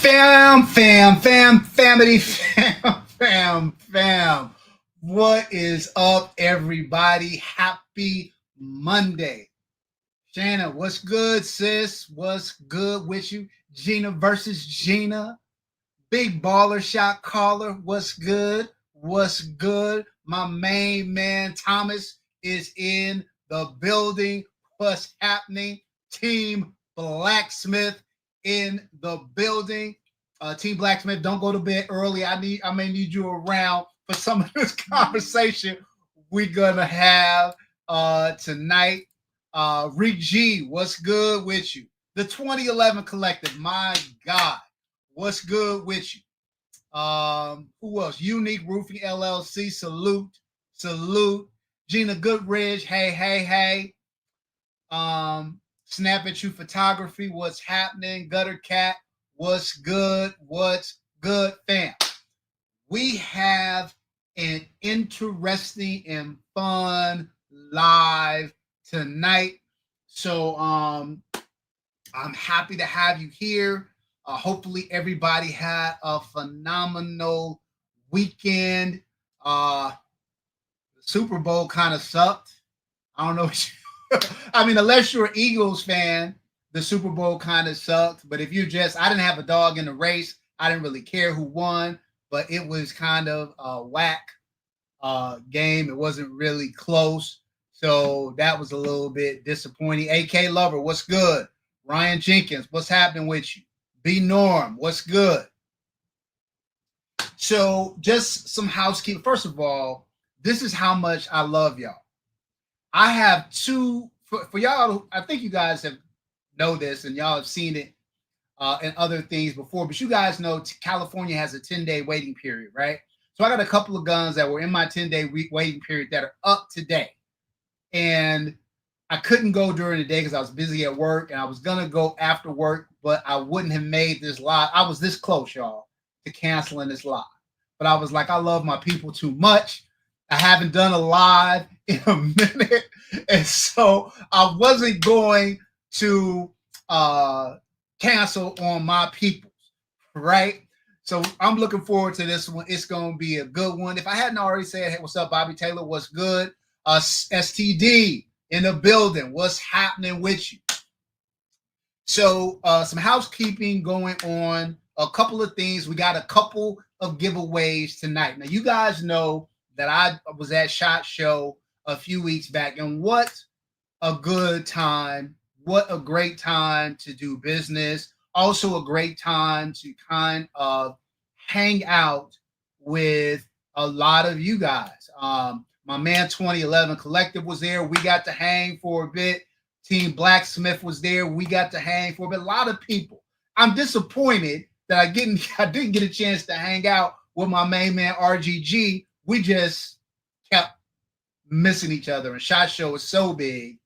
Family, fam. What is up, everybody? Happy Monday. Shanna, what's good, sis? What's good with you? Gina versus Gina. Big baller shot caller. What's good? What's good? My main man, Thomas, is in the building. What's happening? Team Blacksmith in the building. Team Blacksmith, don't go to bed early. I may need you around for some of this conversation we're gonna have tonight. Rick G, what's good with you? The 2011 Collective, my God, what's good with you? Who else? Unique Roofing LLC, salute. Gina Goodridge, hey. Snap at You Photography, what's happening? Gutter Cat, what's good, fam? We have an interesting and fun live tonight. So I'm happy to have you here. Hopefully everybody had a phenomenal weekend. The Super Bowl kind of sucked. I don't know. I mean, unless you're an Eagles fan, the Super Bowl kind of sucked. But if you I didn't have a dog in the race. I didn't really care who won, but it was kind of a whack game. It wasn't really close. So that was a little bit disappointing. AK Lover, what's good? Ryan Jenkins, what's happening with you? B Norm, what's good? So just some housekeeping. First of all, this is how much I love y'all. I have two, for y'all, I think you guys know this and y'all have seen it and other things before, but you guys know California has a 10-day waiting period, right? So I got a couple of guns that were in my 10-day waiting period that are up today. And I couldn't go during the day because I was busy at work, and I was going to go after work, but I wouldn't have made this live. I was this close, y'all, to canceling this live. But I was like, I love my people too much. I haven't done a live in a minute. And so I wasn't going to cancel on my people, right? So I'm looking forward to this one. It's going to be a good one. If I hadn't already said, hey, what's up, Bobby Taylor? What's good? STD in the building. What's happening with you? So some housekeeping going on. A couple of things. We got a couple of giveaways tonight. Now, you guys know that I was at SHOT Show a few weeks back, and what a good time. What a great time to do business. Also a great time to kind of hang out with a lot of you guys. My man 2011 Collective was there. We got to hang for a bit. Team Blacksmith was there. We got to hang for a bit. A lot of people. I'm disappointed that I didn't get a chance to hang out with my main man RGG. We just kept missing each other. And SHOT Show is so big.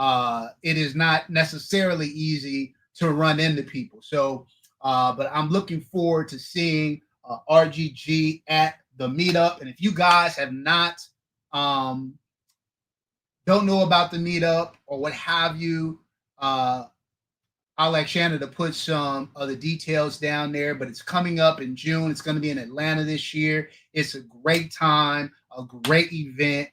It is not necessarily easy to run into people. So, but I'm looking forward to seeing RGG at the meetup. And if you guys have not, don't know about the meetup or what have you, I'll like Shannon to put some of the details down there, but it's coming up in June. It's going to be in Atlanta this year. It's a great time, a great event.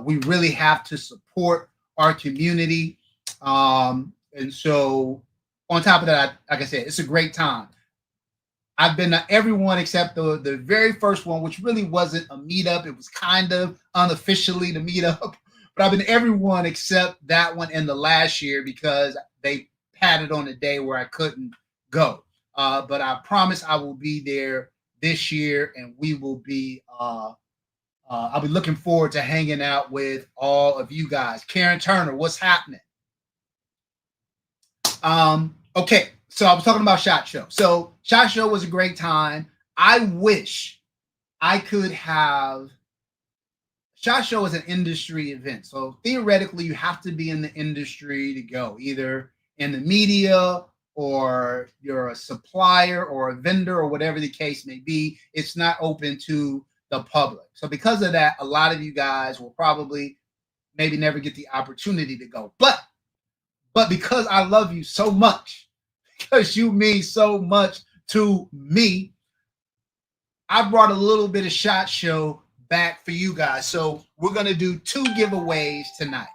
We really have to support our community. And so on top of that, like I said, it's a great time. I've been to everyone except the very first one, which really wasn't a meetup. It was kind of unofficially the meetup, but I've been to everyone except that one in the last year because they had it on a day where I couldn't go. But I promise I will be there this year, and we will be I'll be looking forward to hanging out with all of you guys. Karen Turner, what's happening? Okay, so I was talking about SHOT Show. So SHOT Show was a great time. I wish I could have. SHOT Show is an industry event. So theoretically, you have to be in the industry to go, either in the media or you're a supplier or a vendor or whatever the case may be. It's not open to the public. So because of that, a lot of you guys will probably maybe never get the opportunity to go. But because I love you so much, because you mean so much to me, I brought a little bit of SHOT Show back for you guys. So we're going to do 2 giveaways tonight.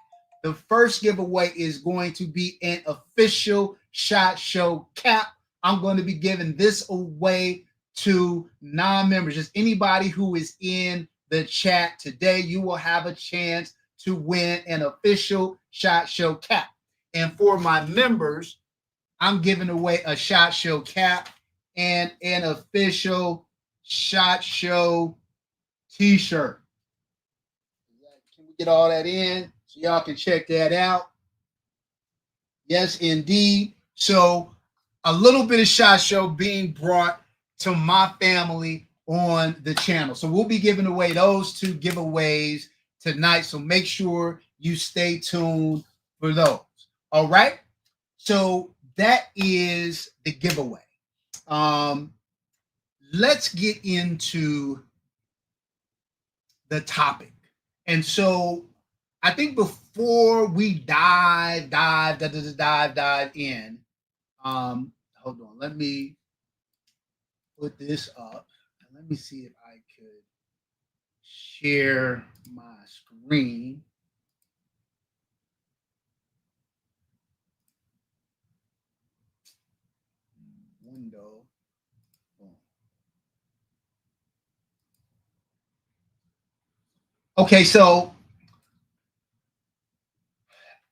The first giveaway is going to be an official SHOT Show cap. I'm going to be giving this away to non-members. Just anybody who is in the chat today, you will have a chance to win an official SHOT Show cap. And for my members, I'm giving away a SHOT Show cap and an official SHOT Show t-shirt. Can we get all that in so y'all can check that out? Yes, indeed. So a little bit of SHOT Show being brought to my family on the channel. So we'll be giving away those 2 giveaways tonight. So make sure you stay tuned for those. All right. So that is the giveaway. Let's get into the topic. And so I think before we dive in, hold on, let me put this up and let me see if I could share my screen. Window. Okay, so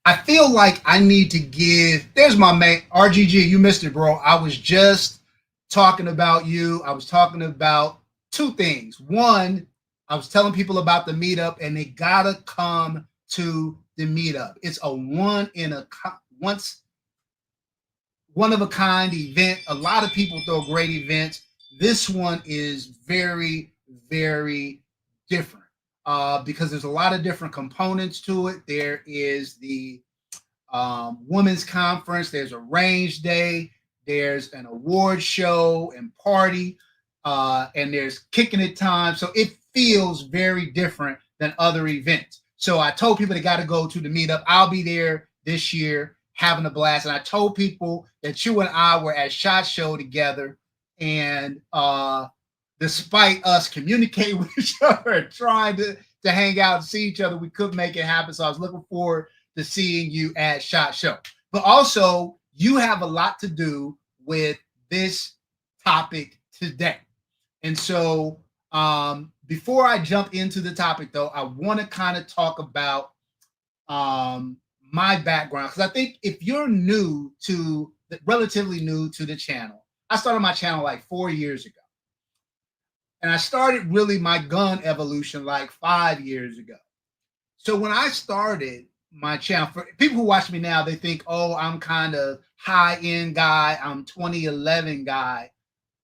I feel like I need to give, there's my mate, RGG, you missed it, bro. I was just talking about you. I was talking about 2 things. One, I was telling people about the meetup and they gotta come to the meetup. It's a one of a kind event. A lot of people throw great events. This one is very, very different because there's a lot of different components to it. There is the women's conference. There's a range day. There's an award show and party. And there's kicking it time. So it feels very different than other events. So I told people they got to go to the meetup. I'll be there this year having a blast. And I told people that you and I were at SHOT Show together. And despite us communicating with each other and trying to hang out and see each other, we couldn't make it happen. So I was looking forward to seeing you at SHOT Show. But also, you have a lot to do with this topic today. And so before I jump into the topic, though, I want to kind of talk about my background. Because I think if you're relatively new to the channel, I started my channel like 4 years ago. And I started really my gun evolution like 5 years ago. So when I started my channel, for people who watch me now, they think, oh, I'm kind of high-end guy. I'm 2011 guy.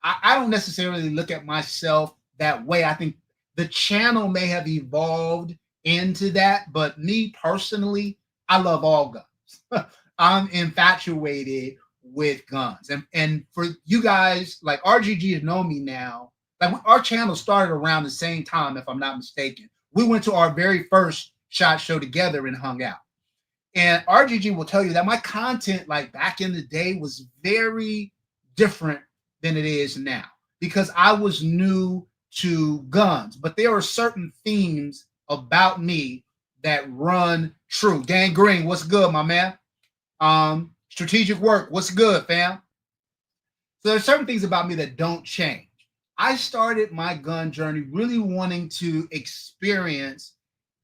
I don't necessarily look at myself that way. I think the channel may have evolved into that, but me personally, I love all guns. I'm infatuated with guns. And for you guys, like RGG has known me now, like our channel started around the same time, if I'm not mistaken. We went to our very first SHOT Show together and hung out. And RGG will tell you that my content, like back in the day, was very different than it is now because I was new to guns. But there are certain themes about me that run true. Dan Green, what's good, my man? Strategic work, what's good, fam? So there's certain things about me that don't change. I started my gun journey really wanting to experience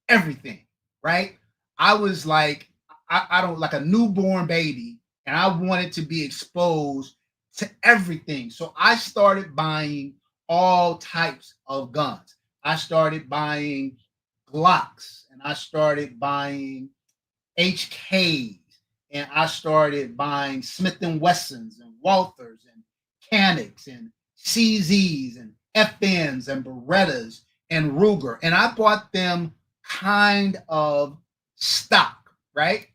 everything, right? I was like, I don't like a newborn baby, and I wanted to be exposed to everything. So I started buying all types of guns. I started buying Glocks, and I started buying HKs, and I started buying Smith & Wessons and Walthers and Canics and CZs and FNs and Berettas and Ruger. And I bought them kind of stock, right?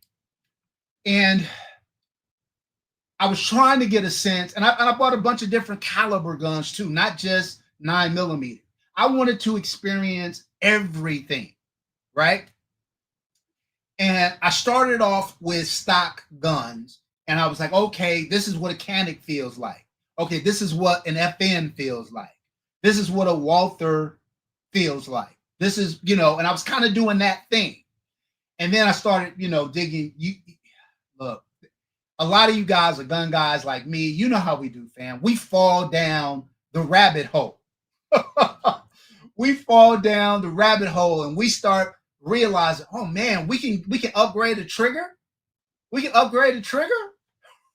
And I was trying to get a sense, and I bought a bunch of different caliber guns too, not just 9mm. I wanted to experience everything, right? And I started off with stock guns, and I was like, okay, this is what a Canic feels like. Okay, this is what an FN feels like. This is what a Walther feels like. This is, and I was kind of doing that thing. And then I started, digging. You look, a lot of you guys are gun guys like me. You know how we do, fam. We fall down the rabbit hole. We fall down the rabbit hole and we start realizing, oh man, we can upgrade the trigger. We can upgrade the trigger,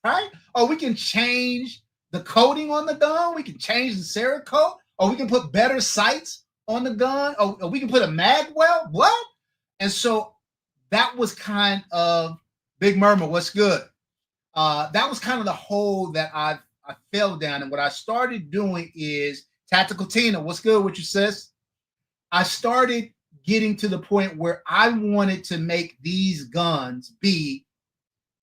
right? Or we can change the coating on the gun. We can change the Cerakote, or we can put better sights on the gun, or we can put a mag well. What? And so that was kind of Big Murmur. What's good? That was kind of the hole that I fell down. And what I started doing is Tactical Tina. What's good with you, sis? I started getting to the point where I wanted to make these guns be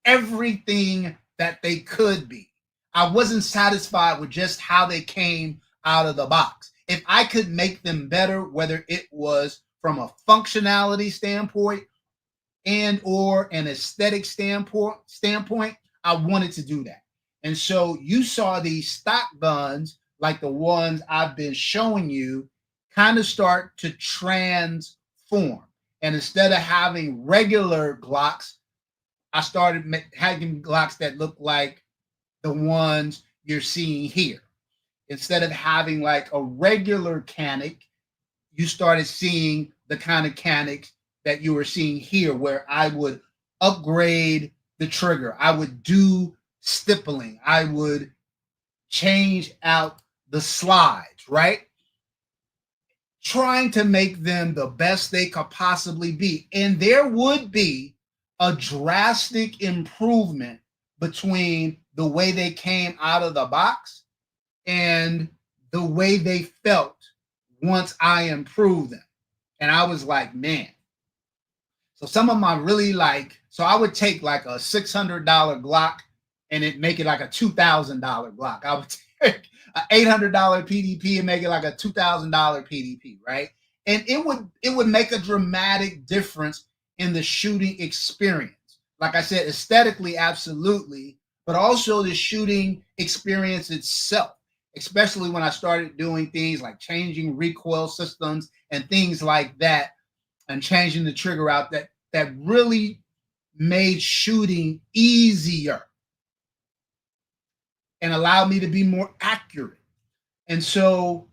everything that they could be. I wasn't satisfied with just how they came out of the box. If I could make them better, whether it was from a functionality standpoint and or an aesthetic standpoint, I wanted to do that. And so you saw these stock guns like the ones I've been showing you kind of start to transform. And instead of having regular Glocks, I started having Glocks that look like the ones you're seeing here. Instead of having like a regular canic, you started seeing the kind of canics that you were seeing here, where I would upgrade the trigger. I would do stippling. I would change out the slides, right? Trying to make them the best they could possibly be. And there would be a drastic improvement between the way they came out of the box and the way they felt once I improved them. And I was like, man. So some of my really so I would take like a $600 Glock and it make it like a $2,000 Glock. I would take an $800 PDP and make it like a $2,000 PDP, right? And it would make a dramatic difference in the shooting experience. Like I said, aesthetically, absolutely, but also the shooting experience itself, especially when I started doing things like changing recoil systems and things like that, and changing the trigger out that really made shooting easier and allowed me to be more accurate. And so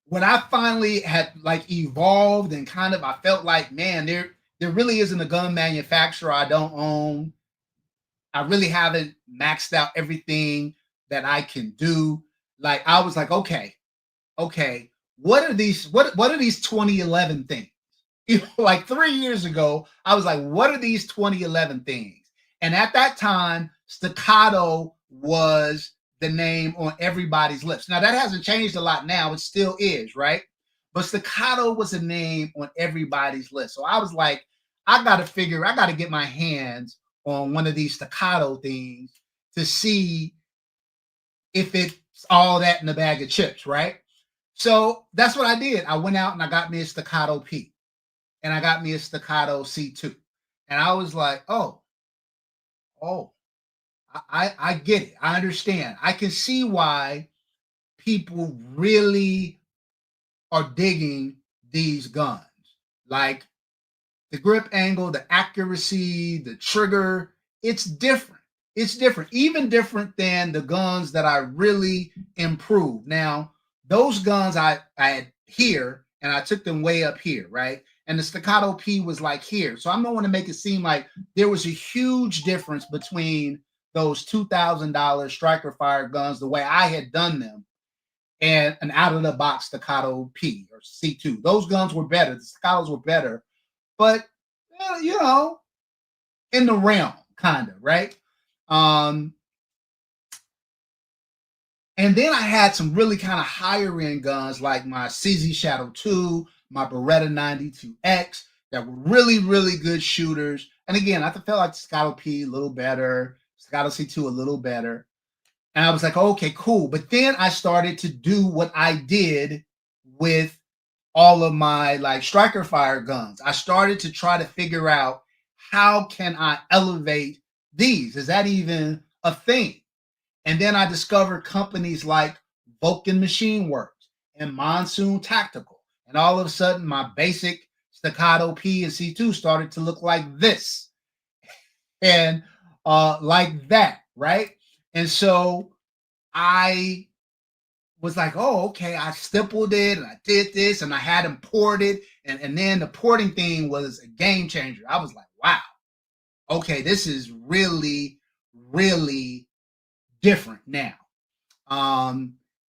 when I finally had evolved and kind of, I felt like, man, there really isn't a gun manufacturer I don't own. I really haven't maxed out everything that I can do. Like I was like, okay, what are these 2011 things? Like 3 years ago, I was like, what are these 2011 things? And at that time, staccato was the name on everybody's lips. Now that hasn't changed a lot now. It still is, right? But staccato was a name on everybody's list. So I was like, I got to get my hands on one of these staccato things to see if it's all that in a bag of chips, right? So that's what I did. I went out and I got me a staccato P and I got me a staccato C2. And I was like, oh, I get it. I understand. I can see why people really are digging these guns. Like the grip angle, the accuracy, the trigger, it's different. It's different, even different than the guns that I really improved. Now, those guns I had here and I took them way up here, right? And the staccato P was like here. So I'm not want to make it seem like there was a huge difference between those $2,000 striker fire guns, the way I had done them, and an out of the box staccato P or C2. Those guns were better. The staccatos were better, but in the realm, kind of, right? And then I had some really kind of higher end guns like my CZ Shadow 2, my Beretta 92X that were really, really good shooters. And again, I felt like Staccato P a little better, Staccato C2 a little better. And I was like, okay, cool. But then I started to do what I did with all of my striker fire guns. I started to try to figure out, how can I elevate these? Is that even a thing? And then I discovered companies like Vulcan Machine Works and Monsoon Tactical. And all of a sudden, my basic staccato P and C2 started to look like this and like that, right? And so I was like, oh, okay, I stippled it and I did this and I had them ported. And then the porting thing was a game changer. I was like, wow, okay, this is really, really different now.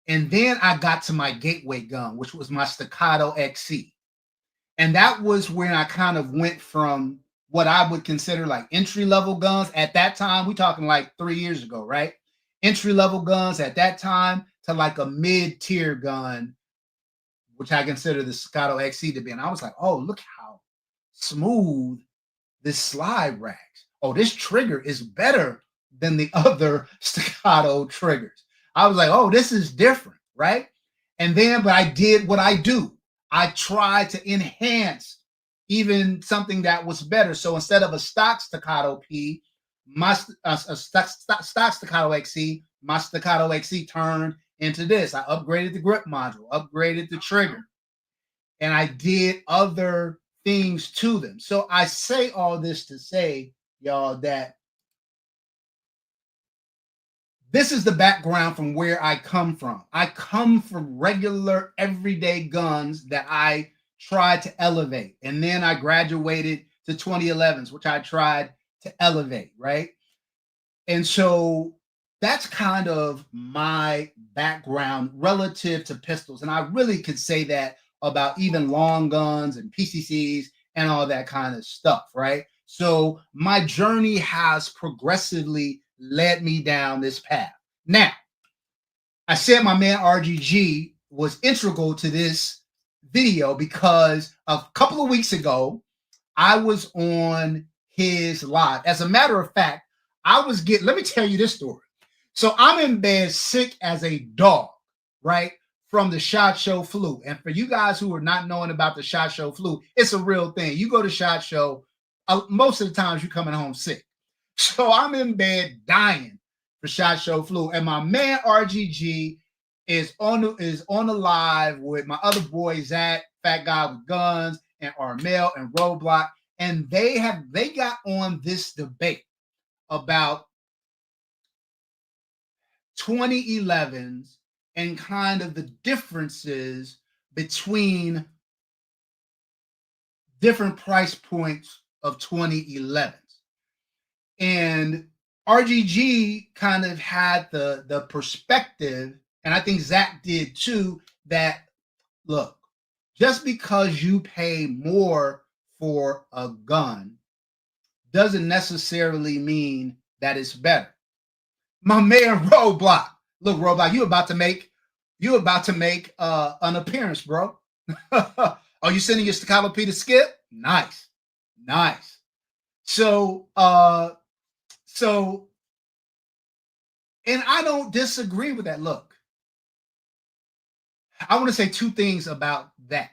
And then I got to my gateway gun, which was my Staccato XC. And that was when I kind of went from what I would consider like entry level guns at that time. We talking like 3 years ago, right? Entry level guns at that time to like a mid tier gun, which I consider the Staccato XC to be. And I was like, oh, look how smooth this slide rags. Oh, this trigger is better than the other Staccato triggers. I was like, oh, this is different, right? And then, but I did what I do. I tried to enhance even something that was better. So instead of a stock Staccato P, my stock Staccato XC, my Staccato XC turned into this. I upgraded the grip module, upgraded the trigger, and I did other things to them. So I say all this to say, y'all, that this is the background from where I come from. I come from regular, everyday guns that I tried to elevate. And then I graduated to 2011's, which I tried to elevate, right? And so that's kind of my background relative to pistols. And I really could say that about even long guns and PCCs and all that kind of stuff, right? So my journey has progressively led me down this path. Now, I said my man RGG was integral to this video because a couple of weeks ago, I was on his live. As a matter of fact, let me tell you this story. So I'm in bed sick as a dog, right? From the SHOT Show flu. And for you guys who are not knowing about the SHOT Show flu, it's a real thing. You go to SHOT Show, most of the times you're coming home sick. So I'm in bed dying for SHOT Show flu. And my man RGG is on the live with my other boy, Zach, Fat Guy with Guns, and Armel and Roadblock. And they got on this debate about 2011's and kind of the differences between different price points of 2011's. And RGG kind of had the perspective, and I think Zach did too, that look, just because you pay more for a gun doesn't necessarily mean that it's better. My man Roadblock. Look, Roadblock, you about to make an appearance, bro. Are you sending your Staccato P to Skip? Nice. So and I don't disagree with that. Look, I want to say two things about that.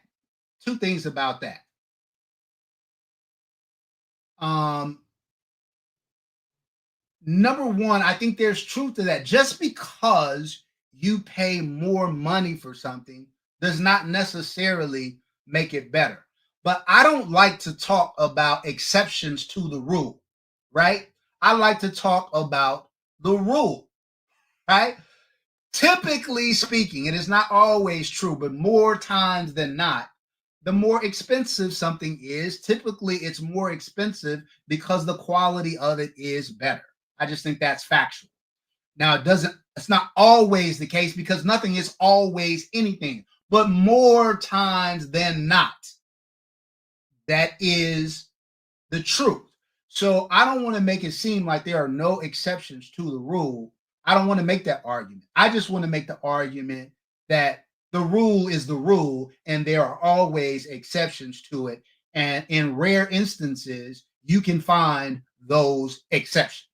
Number one, I think there's truth to that. Just because you pay more money for something does not necessarily make it better. But I don't like to talk about exceptions to the rule, right? I like to talk about the rule, right? Typically speaking, it is not always true, but more times than not, the more expensive something is, typically it's more expensive because the quality of it is better. I just think that's factual. Now, it's not always the case because nothing is always anything, but more times than not, that is the truth. So I don't want to make it seem like there are no exceptions to the rule. I don't want to make that argument. I just want to make the argument that the rule is the rule and there are always exceptions to it. And in rare instances, you can find those exceptions.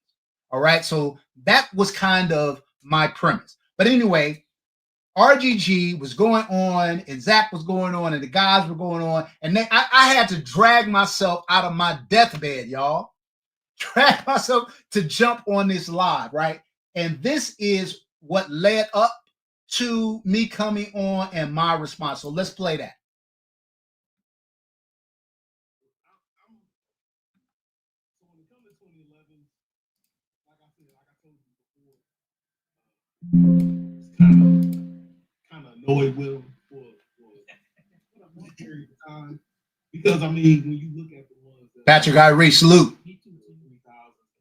All right. So that was kind of my premise. But anyway, RGG was going on and Zach was going on and the guys were going on. And I had to drag myself out of my deathbed, y'all. Drag myself to jump on this live, right? And this is what led up to me coming on and my response. So let's play that. So when it comes to 2011, like I said, like I told you before, kind of annoyed with them for a period of time. Because I mean, when you look at the ones that Patrick Irie, salute.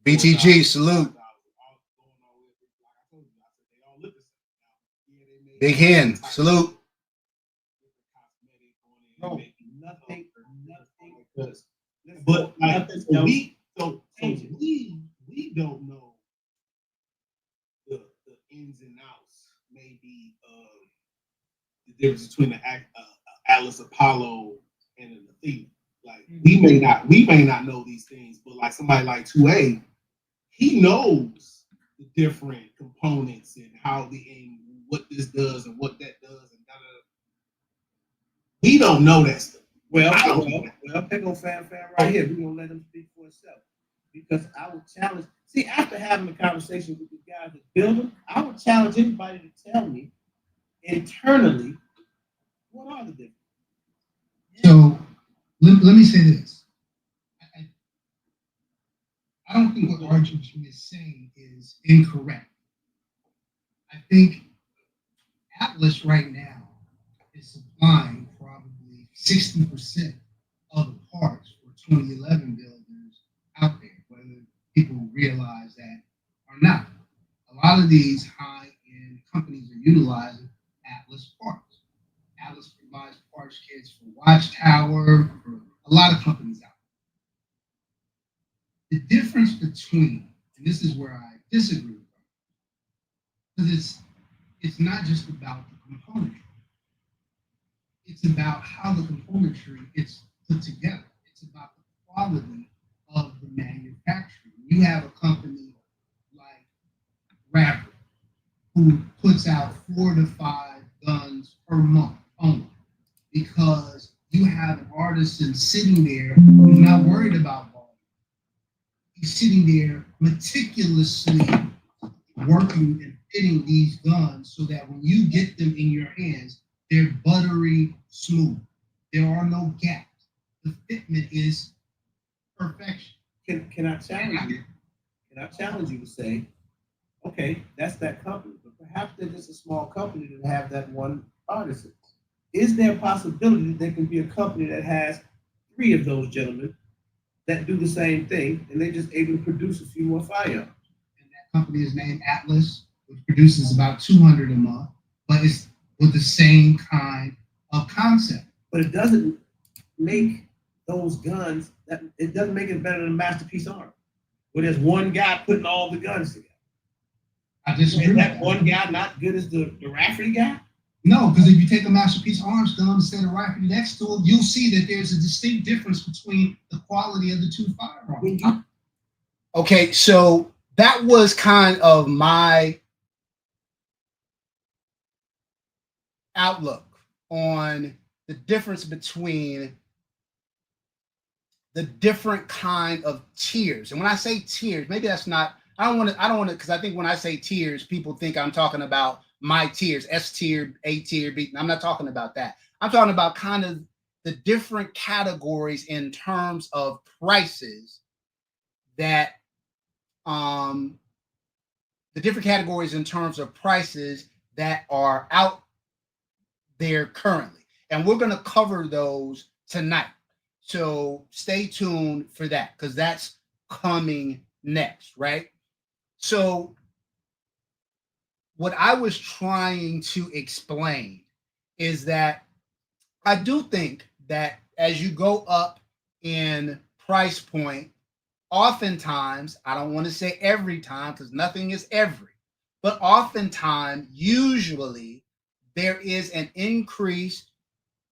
BTG, salute. Big Hen, salute. No, nothing. But like, so we don't know the ins and outs, maybe the difference between the Atlas Apollo and an Athena. Like we may not know these things, but like somebody like 2A, he knows the different components and what this does and what that does and we don't know that stuff. Well, pick on Fam right here. We're gonna let him speak for himself. Because I would challenge, after having a conversation with the guys that build them, I would challenge anybody to tell me internally what are the differences. So let me say this. I don't think what RGG is saying is incorrect. I think Atlas right now is supplying probably 60% of the parts for 2011 builders out there, whether people realize that or not. A lot of these high-end companies are utilizing Atlas parts. Atlas provides parts kits for Watchtower, for a lot of companies out there. The difference between, and this is where I disagree with them, because it's not just about the componentry. It's about how the componentry is put together. It's about the quality of the manufacturing. You have a company like Rapper who puts out 4 to 5 guns per month only because you have an artisan sitting there who's not worried about volume. He's sitting there meticulously working and fitting these guns so that when you get them in your hands, they're buttery smooth. There are no gaps. The fitment is perfection. Can I challenge you? Can I challenge you to say, okay, that's that company, but perhaps they're just a small company that have that one artisan. Is there a possibility that there can be a company that has 3 of those gentlemen that do the same thing and they're just able to produce a few more firearms? And that company is named Atlas, which produces about 200 a month, but it's with the same kind of concept. But it doesn't make those guns, it doesn't make it better than a Masterpiece Arm, where there's one guy putting all the guns together. I disagree. Is that one guy not good as the Rafferty guy? No, because if you take a Masterpiece Arms gun instead of Rafferty next to it, you'll see that there's a distinct difference between the quality of the 2 firearms. Okay, so that was kind of my outlook on the difference between the different kind of tiers. And when I say tiers, maybe that's not, I don't want to, because I think when I say tiers, people think I'm talking about my tiers, S tier, A tier, B. I'm not talking about that. I'm talking about kind of the different categories in terms of prices that, the different categories in terms of prices that are out there currently. And we're going to cover those tonight. So stay tuned for that because that's coming next, right? So what I was trying to explain is that I do think that as you go up in price point, oftentimes, I don't want to say every time because nothing is every, but oftentimes, usually, there is an increase,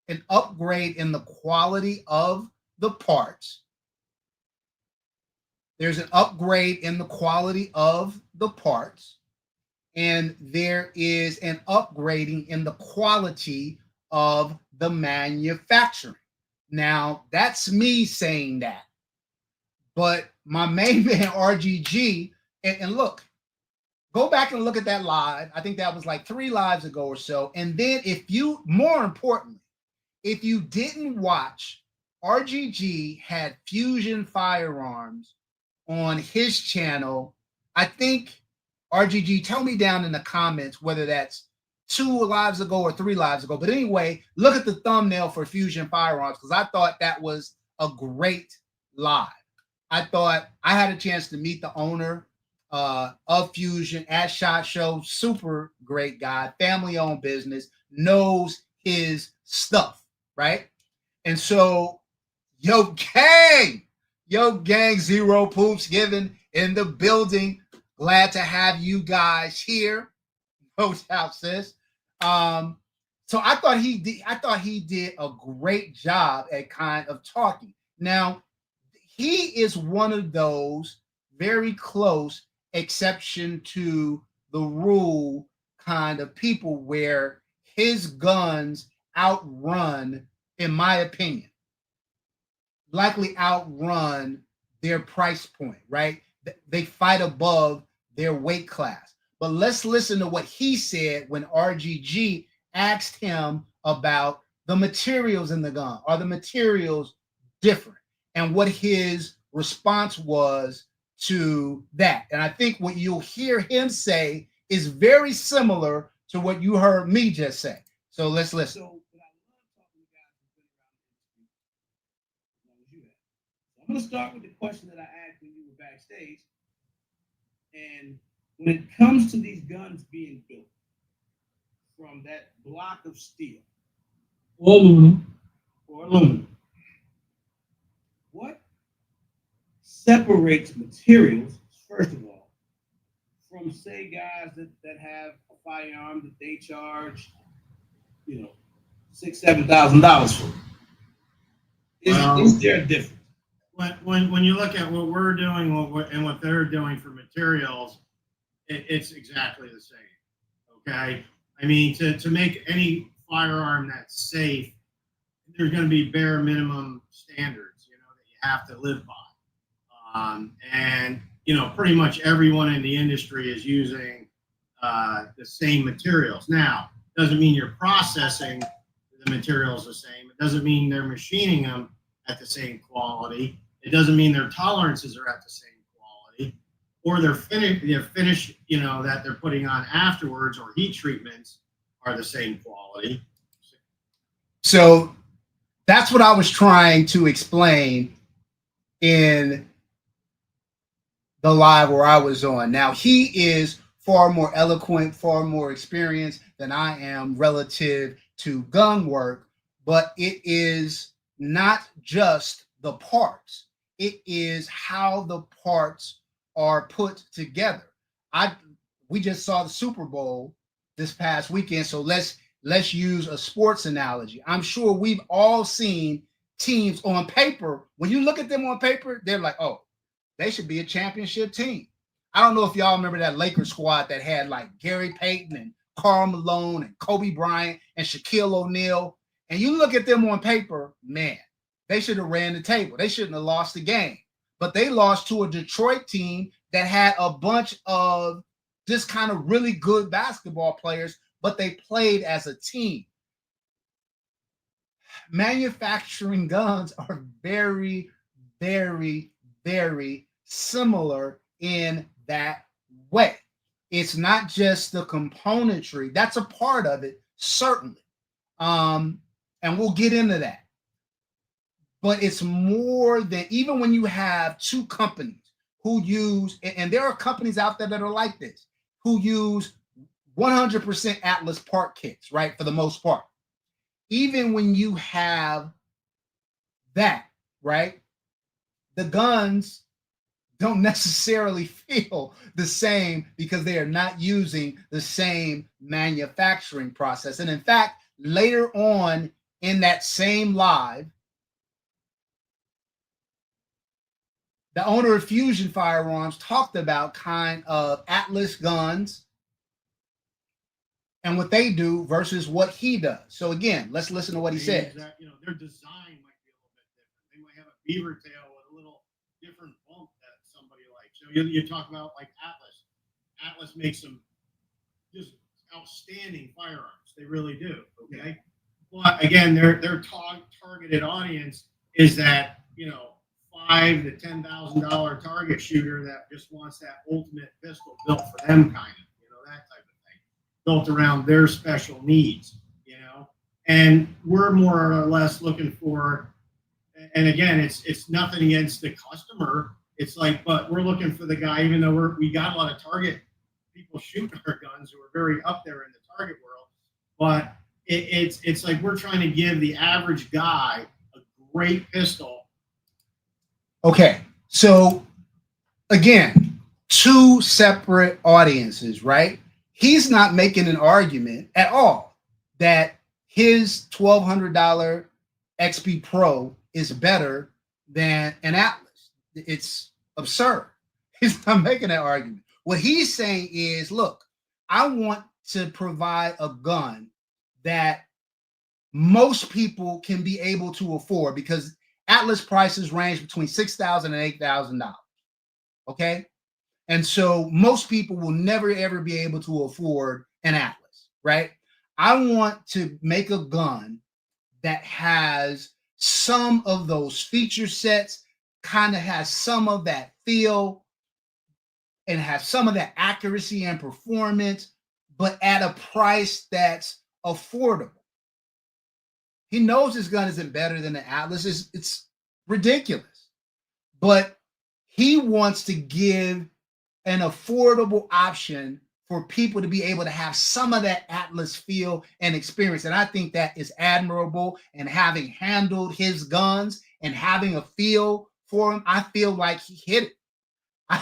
an upgrade in the quality of the parts. There's an upgrade in the quality of the parts, and there is an upgrading in the quality of the manufacturing. Now, that's me saying that. But my main man, RGG, and look, Go back and look at that live. I think that was like 3 lives ago or so. And then if you, more importantly, if you didn't watch, RGG had Fusion Firearms on his channel. I think RGG, tell me down in the comments whether that's 2 lives ago or 3 lives ago. But anyway, look at the thumbnail for Fusion Firearms because I thought that was a great live. I thought I had a chance to meet the owner of Fusion at SHOT Show. Super great guy, family-owned business, knows his stuff, right? And so, yo gang, Zero Poops given in the building. Glad to have you guys here. No doubt, sis. So I thought he did a great job at kind of talking. Now, he is one of those very close exception to the rule kind of people where his guns outrun, in my opinion, likely outrun their price point, right? They fight above their weight class. But let's listen to what he said when RGG asked him about the materials in the gun. Are the materials different? And what his response was to that. And I think what you'll hear him say is very similar to what you heard me just say. So let's listen. So, but I love talking to guys who've been around the industry as long as you have. So I'm going to start with the question that I asked when you were backstage. And when it comes to these guns being built from that block of steel Or aluminum. What separates materials, first of all, from, say, guys that have a firearm that they charge, $6,000-$7,000 for? Is there a difference? When you look at what we're doing and what they're doing for materials, it's exactly the same. Okay, I mean to make any firearm that's safe, there's going to be bare minimum standards, that you have to live by. And pretty much everyone in the industry is using the same materials. Now, doesn't mean you're processing the materials the same. It doesn't mean they're machining them at the same quality. It doesn't mean their tolerances are at the same quality, or their finish, that they're putting on afterwards, or heat treatments are the same quality. So that's what I was trying to explain in the live where I was on. Now, he is far more eloquent, far more experienced than I am relative to gun work, but it is not just the parts. It is how the parts are put together. We just saw the Super Bowl this past weekend, so let's use a sports analogy. I'm sure we've all seen teams on paper. When you look at them on paper, they're like, oh, they should be a championship team. I don't know if y'all remember that Lakers squad that had like Gary Payton and Karl Malone and Kobe Bryant and Shaquille O'Neal. And you look at them on paper, man, they should have ran the table. They shouldn't have lost the game. But they lost to a Detroit team that had a bunch of just kind of really good basketball players, but they played as a team. Manufacturing guns are very, very, very similar in that way. It's not just the componentry. That's a part of it, certainly. And we'll get into that. But it's more than, even when you have two companies who use, and there are companies out there that are like this, who use 100% Atlas part kits, right? For the most part. Even when you have that, right? The guns don't necessarily feel the same because they are not using the same manufacturing process. And in fact, later on in that same live, the owner of Fusion Firearms talked about kind of Atlas guns and what they do versus what he does. So again, let's listen to what he says. Their design might be a little bit different. They might have a beaver tail with a little different bump that somebody likes. So you talk about like Atlas. Atlas makes some just outstanding firearms. They really do. Okay, but again, their targeted audience is that $5,000 to $10,000 target shooter that just wants that ultimate pistol built for them, kind of that type of thing, built around their special needs. And we're more or less looking for. And again, it's nothing against the customer. It's like, but we're looking for the guy, even though we got a lot of target people shooting our guns who are very up there in the target world. But it's like we're trying to give the average guy a great pistol. Okay, so again, two separate audiences, right? He's not making an argument at all that his $1,200 XP Pro is better than an Atlas. It's absurd. He's not making that argument. What he's saying is, look, I want to provide a gun that most people can be able to afford, because Atlas prices range between $6,000 and $8,000. Okay. And so most people will never, ever be able to afford an Atlas, right? I want to make a gun that has some of those feature sets, kind of has some of that feel, and has some of that accuracy and performance, but at a price that's affordable. He knows his gun isn't better than the Atlas. It's ridiculous. But he wants to give an affordable option for people to be able to have some of that Atlas feel and experience. And I think that is admirable. And having handled his guns and having a feel for him, I feel like he hit it. I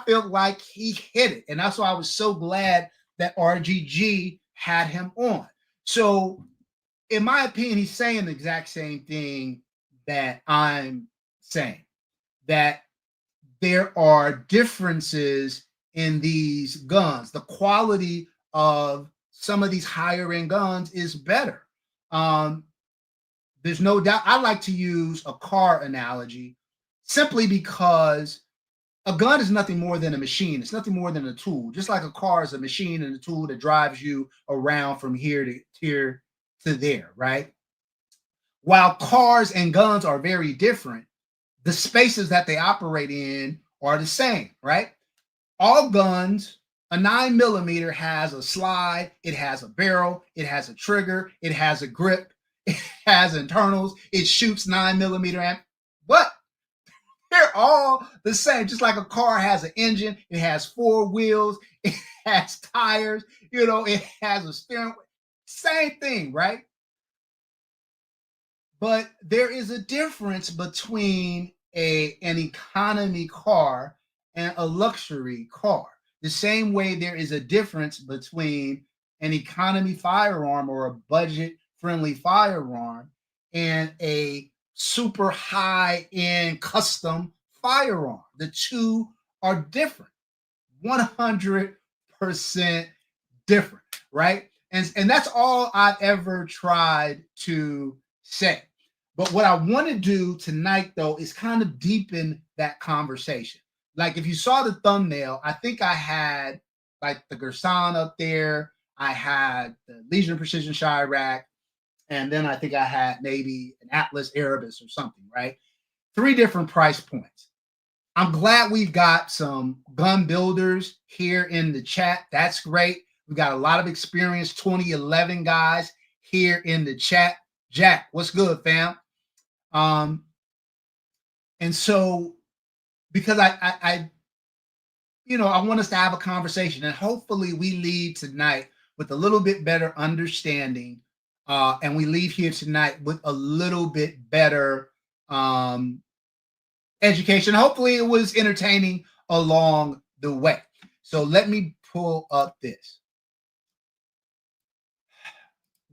feel like he hit it. And that's why I was so glad that RGG had him on. So in my opinion, he's saying the exact same thing that I'm saying, that there are differences in these guns. The quality of some of these higher end guns is better. There's no doubt. I like to use a car analogy simply because a gun is nothing more than a machine. It's nothing more than a tool. Just like a car is a machine and a tool that drives you around from here to there, right? While cars and guns are very different, the spaces that they operate in are the same, right? All guns, a 9mm has a slide, it has a barrel, it has a trigger, it has a grip, it has internals, it shoots 9mm, but they're all the same. Just like a car has an engine, it has four wheels, it has tires, it has a steering wheel. Same thing, right? But there is a difference between an economy car and a luxury car. The same way there is a difference between an economy firearm or a budget-friendly firearm and a super high-end custom firearm. The two are different, 100% different, right? And that's all I've ever tried to say. But what I want to do tonight, though, is kind of deepen that conversation. Like if you saw the thumbnail, I think I had like the Gersan up there. I had the Legion of Precision Chirac, and then I think I had maybe an Atlas Erebus or something, right? 3 different price points. I'm glad we've got some gun builders here in the chat. That's great. We've got a lot of experienced 2011 guys here in the chat. Jack, what's good, fam? And so because I want us to have a conversation, and hopefully we leave tonight with a little bit better understanding, and we leave here tonight with a little bit better education. Hopefully it was entertaining along the way. So let me pull up this.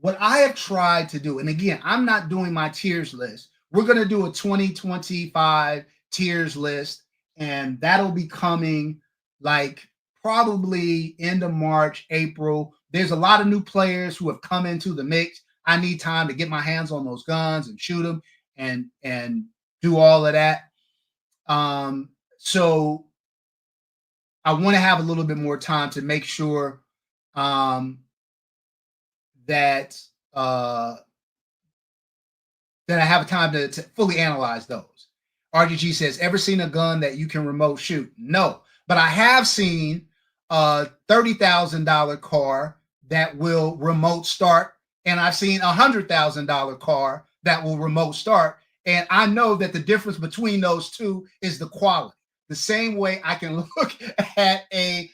What I have tried to do, and again, I'm not doing my tiers list. We're going to do a 2025 tiers list, and that'll be coming like probably end of March, April. There's a lot of new players who have come into the mix. I need time to get my hands on those guns and shoot them and do all of that. So I want to have a little bit more time to make sure that that I have time to fully analyze those. RGG says, ever seen a gun that you can remote shoot? No, but I have seen a $30,000 car that will remote start, and I've seen a $100,000 car that will remote start. And I know that the difference between those two is the quality. The same way I can look at a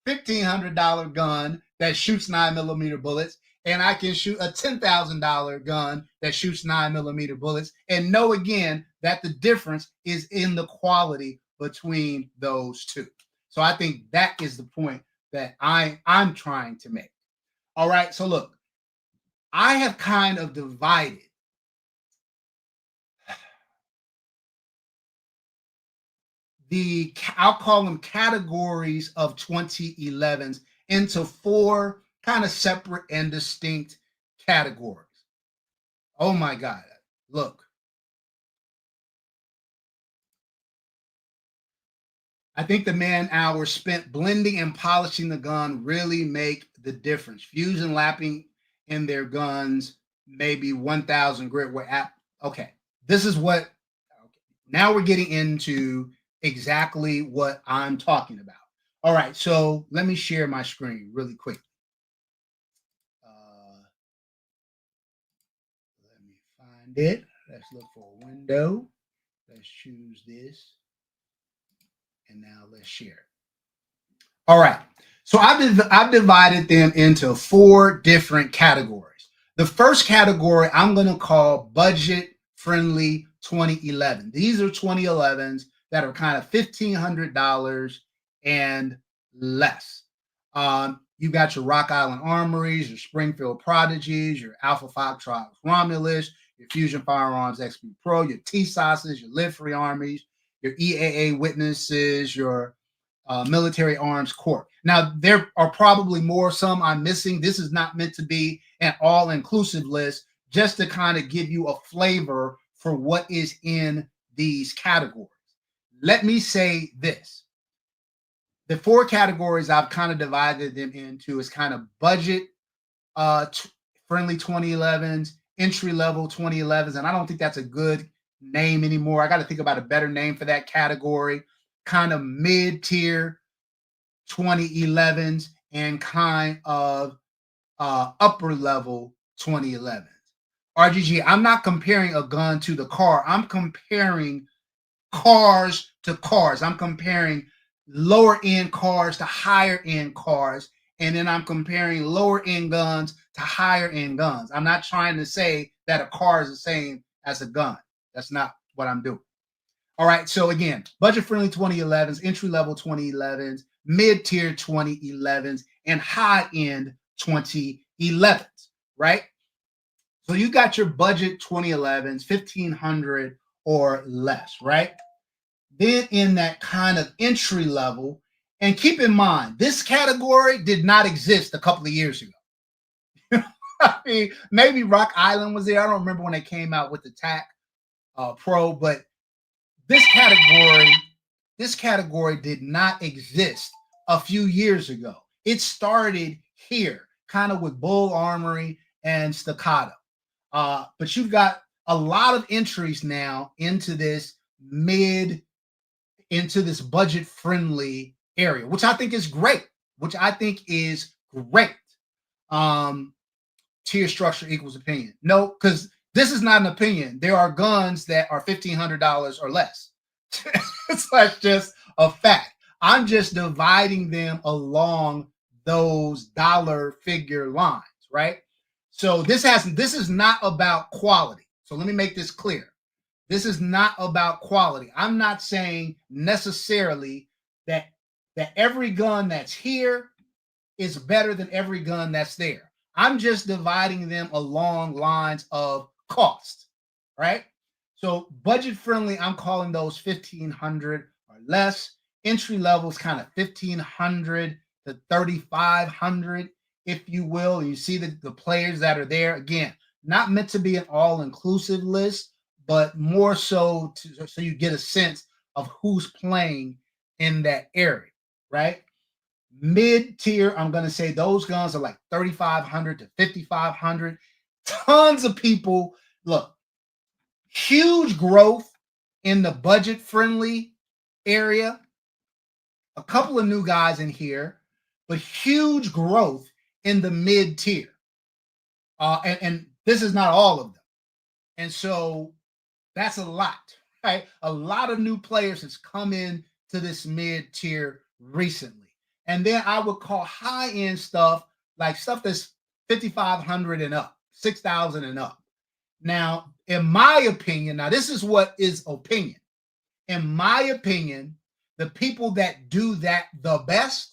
$1,500 gun that shoots 9mm bullets, and I can shoot a $10,000 gun that shoots 9mm bullets, and know again that the difference is in the quality between those two. So I think that is the point that I'm trying to make. All right, so look, I have kind of divided I'll call them categories of 2011s into 4 kind of separate and distinct categories. Oh my God, look. I think the man hours spent blending and polishing the gun really make the difference. Fusion lapping in their guns, maybe 1,000 grit. Okay, this is what, now we're getting into exactly what I'm talking about. All right, so let me share my screen really quick. Let me find it. Let's look for a window. Let's choose this. And now let's share it. All right, so I've divided them into 4 different categories. The first category I'm going to call budget-friendly 2011. These are 2011s that are kind of $1,500 and less. You got your Rock Island Armories, your Springfield Prodigies, your Alpha Foxtrot Romulus, your Fusion Firearms XP Pro, your TSOSs, your Live Free Armies, your EAA Witnesses, your Military Arms Corps. Now, there are probably more, some I'm missing. This is not meant to be an all-inclusive list, just to kind of give you a flavor for what is in these categories. Let me say this. The 4 categories I've kind of divided them into is kind of budget friendly 2011s, entry-level 2011s, and I don't think that's a good name anymore. I got to think about a better name for that category. Kind of mid-tier 2011s and kind of upper-level 2011s. RGG, I'm not comparing a gun to the car. I'm comparing cars to cars. I'm comparing lower-end cars to higher-end cars, and then I'm comparing lower-end guns to higher-end guns. I'm not trying to say that a car is the same as a gun. That's not what I'm doing. All right, so again, budget-friendly 2011s, entry-level 2011s, mid-tier 2011s, and high-end 2011s, right? So you got your budget 2011s, 1,500 or less, right? Then in that kind of entry level, and keep in mind, this category did not exist a couple of years ago. I mean, maybe Rock Island was there. I don't remember when they came out with the TAC Pro, but this category did not exist a few years ago. It started here, kind of with Bull Armory and Staccato. But you've got a lot of entries now into this budget-friendly area, which I think is great. Tier structure equals opinion. No, because this is not an opinion. There are guns that are $1,500 or less. That's just a fact. I'm just dividing them along those dollar figure lines, right? So this is not about quality. So let me make this clear. This is not about quality. I'm not saying necessarily that every gun that's here is better than every gun that's there. I'm just dividing them along lines of cost, right? So budget friendly, I'm calling those 1,500 or less. Entry level is kind of 1,500 to 3,500, if you will. You see the players that are there. Again, not meant to be an all-inclusive list, but more so so you get a sense of who's playing in that area, right? Mid-tier, I'm going to say those guns are like 3,500 to 5,500. Tons of people. Look, huge growth in the budget-friendly area. A couple of new guys in here, but huge growth in the mid-tier. And this is not all of them. And so that's a lot, right? A lot of new players has come in to this mid-tier recently. And then I would call high-end stuff, like stuff that's 5,500 and up, 6,000 and up. Now, in my opinion, now this is what is opinion. In my opinion, the people that do that the best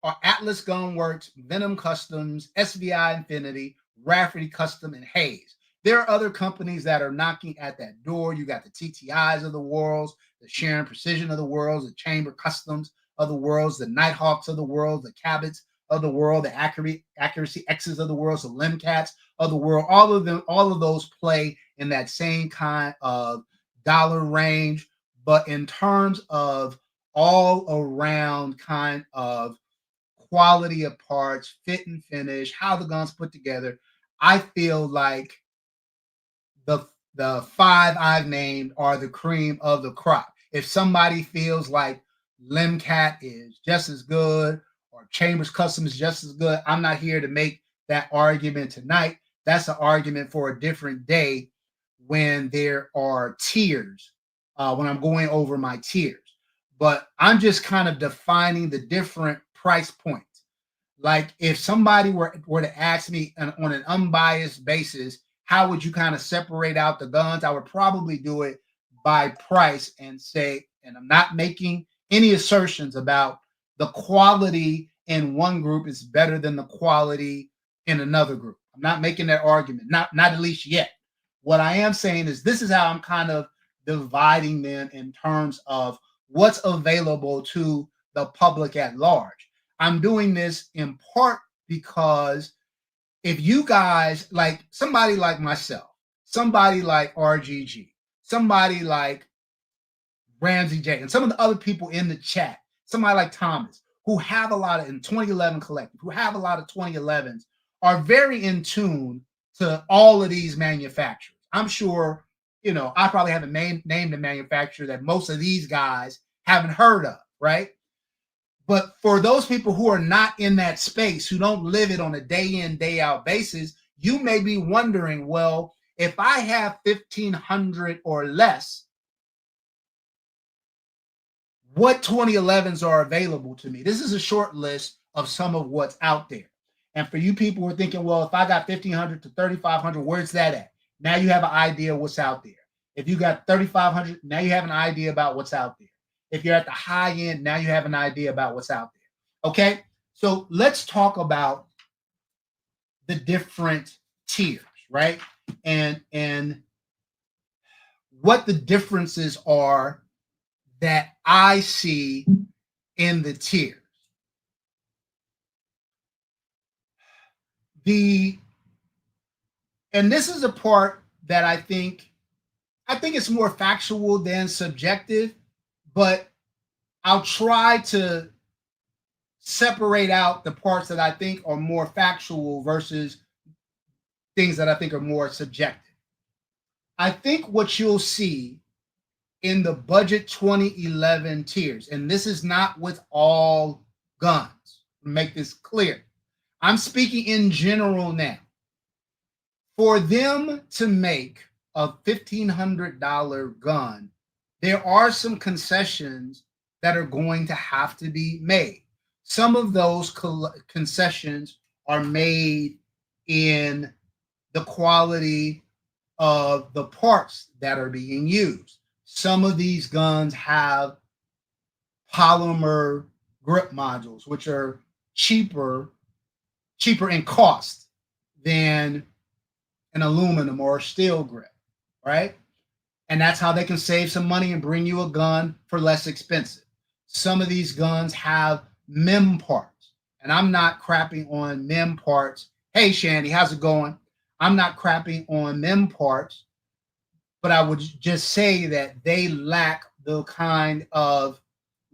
are Atlas Gun Works, Venom Customs, SVI Infinity, Rafferty Custom, and Hayes. There are other companies that are knocking at that door. You got the TTIs of the world, the Sharon Precision of the world, the Chamber Customs of the world, the Nighthawks of the world, the Cabots of the world, the Accuracy X's of the world, the Limcats of the world. All of them, all of those play in that same kind of dollar range. But in terms of all around kind of quality of parts, fit and finish, how the gun's put together, I feel like the five I've named are the cream of the crop. If somebody feels like Limcat is just as good or Chambers Custom is just as good, I'm not here to make that argument tonight. That's an argument for a different day when there are tiers, when I'm going over my tiers. But I'm just kind of defining the different price points. Like if somebody were to ask me on an unbiased basis, how would you kind of separate out the guns? I would probably do it by price and say, and I'm not making any assertions about the quality in one group is better than the quality in another group. I'm not making that argument, not at least yet. What I am saying is this is how I'm kind of dividing them in terms of what's available to the public at large. I'm doing this in part because if you guys, like somebody like myself, somebody like RGG, somebody like Ramsey J, and some of the other people in the chat, somebody like Thomas, who have a lot of in 2011 collective, who have a lot of 2011s, are very in tune to all of these manufacturers. I'm sure, you know, I probably haven't named a manufacturer that most of these guys haven't heard of, right? But for those people who are not in that space, who don't live it on a day in, day out basis, you may be wondering, well, if I have 1,500 or less, what 2011s are available to me? This is a short list of some of what's out there. And for you people who are thinking, well, if I got 1,500 to 3,500, where's that at? Now you have an idea what's out there. If you got 3,500, now you have an idea about what's out there. If you're at the high end, now you have an idea about what's out there. Okay, so let's talk about the different tiers, right? And what the differences are that I see in the tiers. And this is a part that I think it's more factual than subjective, but I'll try to separate out the parts that I think are more factual versus things that I think are more subjective. I think what you'll see in the budget 2011 tiers, and this is not with all guns, make this clear. I'm speaking in general now. For them to make a $1,500 gun, there are some concessions that are going to have to be made. Some of those concessions are made in the quality of the parts that are being used. Some of these guns have polymer grip modules, which are cheaper in cost than an aluminum or a steel grip, right? And that's how they can save some money and bring you a gun for less expensive. Some of these guns have MEM parts, and I'm not crapping on MEM parts. Hey, Shandy, how's it going? I'm not crapping on MEM parts, but I would just say that they lack the kind of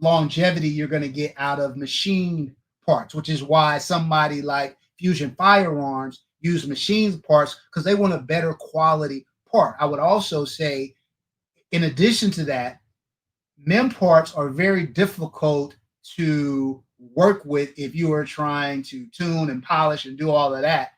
longevity you're going to get out of machine parts, which is why somebody like Fusion Firearms use machine parts because they want a better quality part. I would also say, in addition to that, mem parts are very difficult to work with if you are trying to tune and polish and do all of that.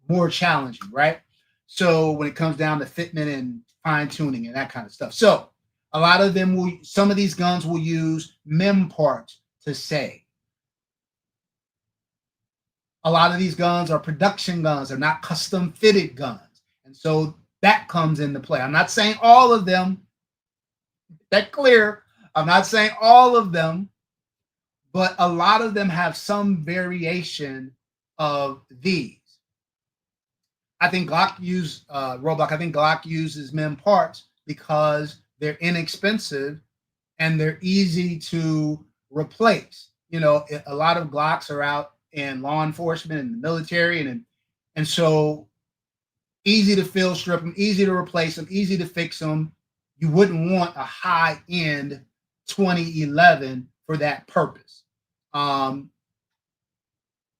More challenging, right? So when it comes down to fitment and fine tuning and that kind of stuff. So a lot of them will, some of these guns will use mem parts to say. A lot of these guns are production guns, they're not custom fitted guns. And so that comes into play. I'm not saying all of them, that clear. I'm not saying all of them, but a lot of them have some variation of these. I think Glock Roblox. I think Glock uses mem parts because they're inexpensive and they're easy to replace. You know, a lot of Glocks are out in law enforcement and the military, and so easy to fill strip them, easy to replace them, easy to fix them. You wouldn't want a high end 2011 for that purpose, and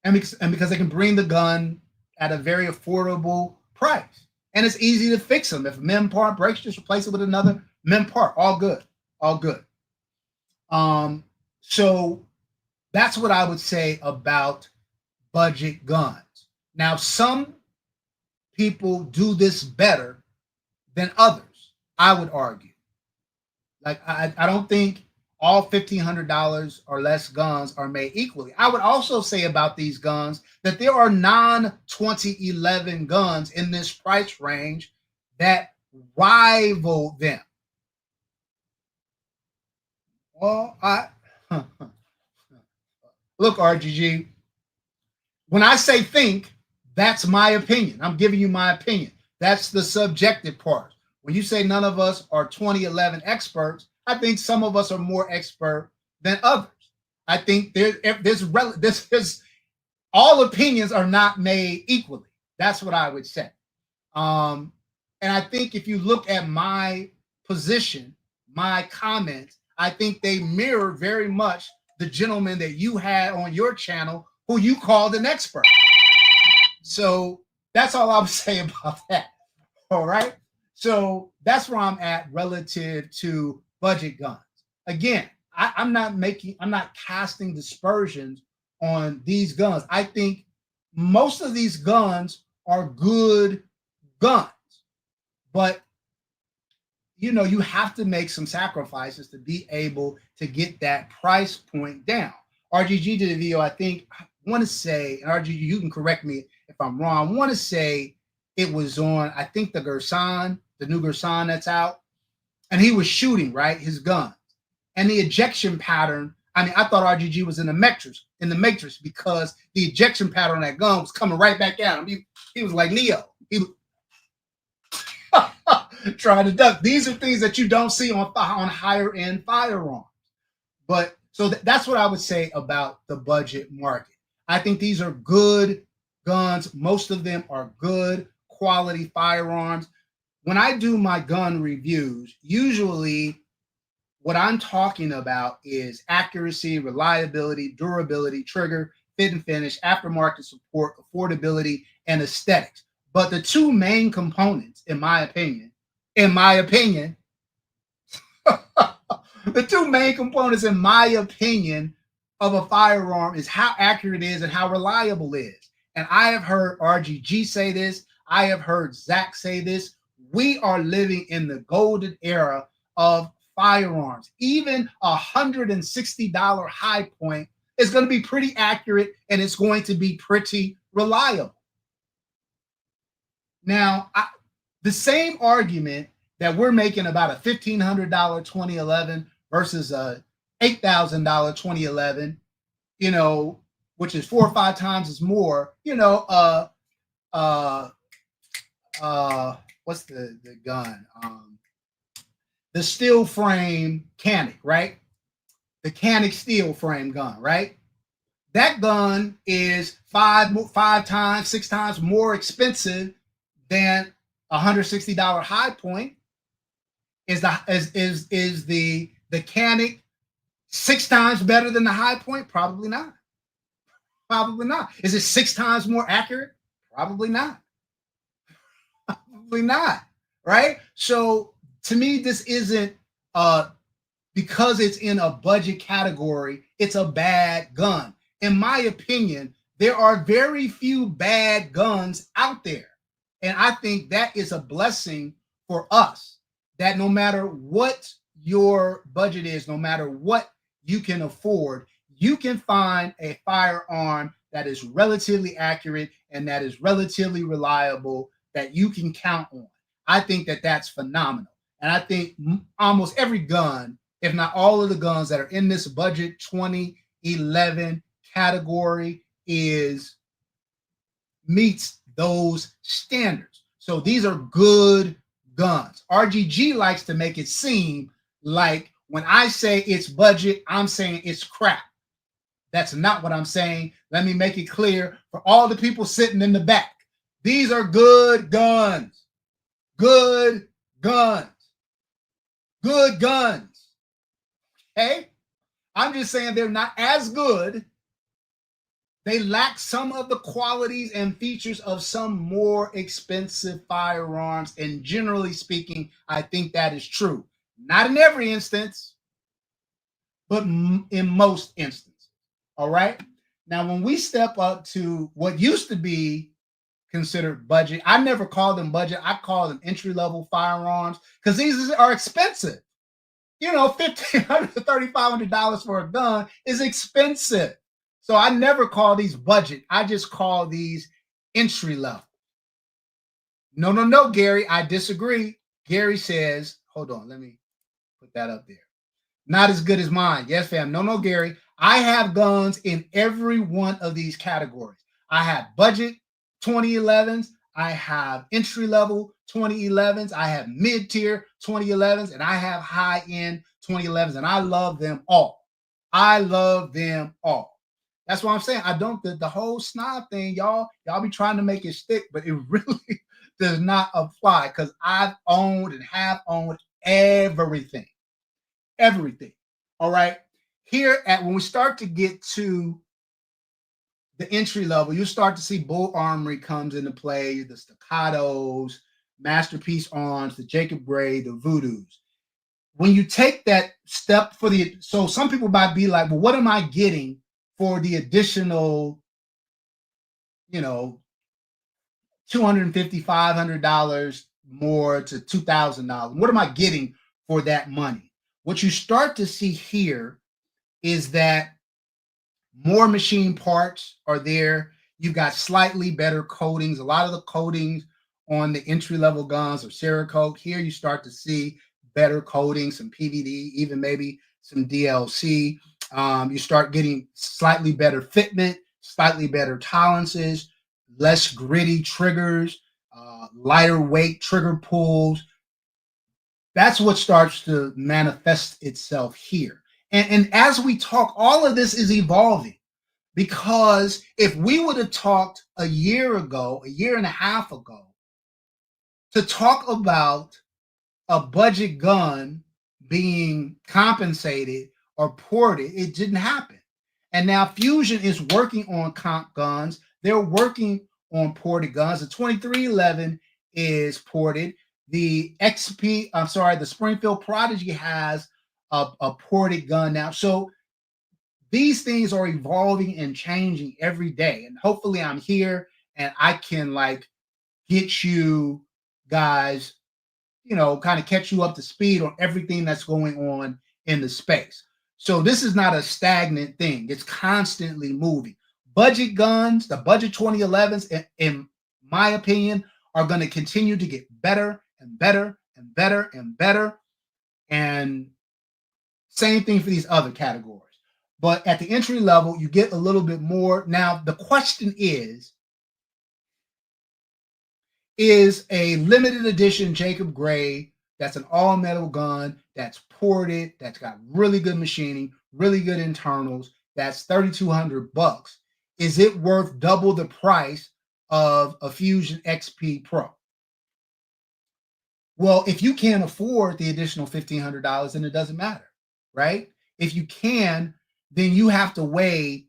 because they can bring the gun at a very affordable price. And it's easy to fix them. If a mem part breaks, just replace it with another mem part. All good. All good. So that's what I would say about budget guns. Now, some people do this better than others, I would argue. Like, I don't think all $1,500 or less guns are made equally. I would also say about these guns that there are non-2011 guns in this price range that rival them. Well, look, RGG, when I say think, that's my opinion. I'm giving you my opinion. That's the subjective part. When you say none of us are 2011 experts, I think some of us are more expert than others. I think there's all opinions are not made equally. That's what I would say. And I think if you look at my position, my comments, I think they mirror very much the gentleman that you had on your channel who you called an expert. So that's all I would say about that. All right. So that's where I'm at relative to budget guns. Again, I'm not casting dispersions on these guns. I think most of these guns are good guns, but you know, you have to make some sacrifices to be able to get that price point down. RGG did a video, I think, I want to say, and RGG, you can correct me if I'm wrong, I want to say it was on, I think, the Gersan, the new Gersan that's out, and he was shooting, right, his gun. And the ejection pattern, I mean, I thought RGG was in the Matrix because the ejection pattern on that gun was coming right back at him. He was like Neo. He was trying to duck. These are things that you don't see on higher end firearms. But so that's what I would say about the budget market. I think these are good guns. Most of them are good quality firearms. When I do my gun reviews, usually what I'm talking about is accuracy, reliability, durability, trigger, fit and finish, aftermarket support, affordability, and aesthetics. But the two main components, in my opinion, the two main components, in my opinion, of a firearm is how accurate it is and how reliable it is. And I have heard RGG say this. I have heard Zach say this. We are living in the golden era of firearms. Even $160 high point is going to be pretty accurate and it's going to be pretty reliable. Now, the same argument that we're making about a $1,500 2011 versus a $8,000 2011, you know, which is 4 or 5 times as more, you know, what's the gun? The steel frame Canic, right? The Canic steel frame gun, right? That gun is 5 times, 6 times more expensive than $160 high point. Is the the Canic 6 times better than the High Point? Probably not. Probably not. Is it 6 times more accurate? Probably not. Probably not. Right? So to me, this isn't because it's in a budget category, it's a bad gun. In my opinion, there are very few bad guns out there. And I think that is a blessing for us, that no matter what your budget is, no matter what you can afford, you can find a firearm that is relatively accurate and that is relatively reliable that you can count on. I think that that's phenomenal. And I think almost every gun, if not all of the guns that are in this budget 2011 category, meets those standards. So these are good guns. RGG likes to make it seem like when I say it's budget, I'm saying it's crap. That's not what I'm saying. Let me make it clear for all the people sitting in the back. These are good guns. Good guns. Good guns. Okay? I'm just saying they're not as good. They lack some of the qualities and features of some more expensive firearms. And generally speaking, I think that is true. Not in every instance, but in most instances. All right? Now, when we step up to what used to be considered budget, I never called them budget. I call them entry-level firearms because these are expensive. You know, $1,500 to $3,500 for a gun is expensive. So I never call these budget. I just call these entry level. No, Gary, I disagree. Gary says, hold on, let me put that up there. Not as good as mine. Yes, fam. No, Gary. I have guns in every one of these categories. I have budget 2011s. I have entry level 2011s. I have mid-tier 2011s, and I have high-end 2011s, and I love them all. I love them all. That's what I'm saying. I don't, the whole snob thing, y'all be trying to make it stick, but it really does not apply because I've owned and have owned everything. Everything. All right. Here when we start to get to the entry level, you start to see Bull Armory comes into play, the Staccatos, Masterpiece Arms, the Jacob Gray, the Voodoos. When you take that step so some people might be like, well, what am I getting for the additional, $250, $500 more to $2,000? What am I getting for that money? What you start to see here is that more machine parts are there. You've got slightly better coatings. A lot of the coatings on the entry-level guns are Cerakote. Here you start to see better coating, some PVD, even maybe some DLC. You start getting slightly better fitment, slightly better tolerances, less gritty triggers, lighter weight trigger pulls. That's what starts to manifest itself here. And as we talk, all of this is evolving, because if we would have talked a year and a half ago, to talk about a budget gun being compensated or ported, it didn't happen. And now Fusion is working on comp guns. They're working on ported guns. The 2311 is ported. The the Springfield Prodigy has a ported gun now. So these things are evolving and changing every day. And hopefully I'm here and I can get you guys, kind of catch you up to speed on everything that's going on in the space. So this is not a stagnant thing. It's constantly moving. Budget guns, the budget 2011s, in my opinion, are going to continue to get better and better and better and better. And same thing for these other categories. But at the entry level, you get a little bit more. Now, the question is a limited edition Jacob Gray that's an all-metal gun, that's ported, that's got really good machining, really good internals, that's $3,200. Is it worth double the price of a Fusion XP Pro? Well, if you can't afford the additional $1,500, then it doesn't matter. right? If you can, then you have to weigh,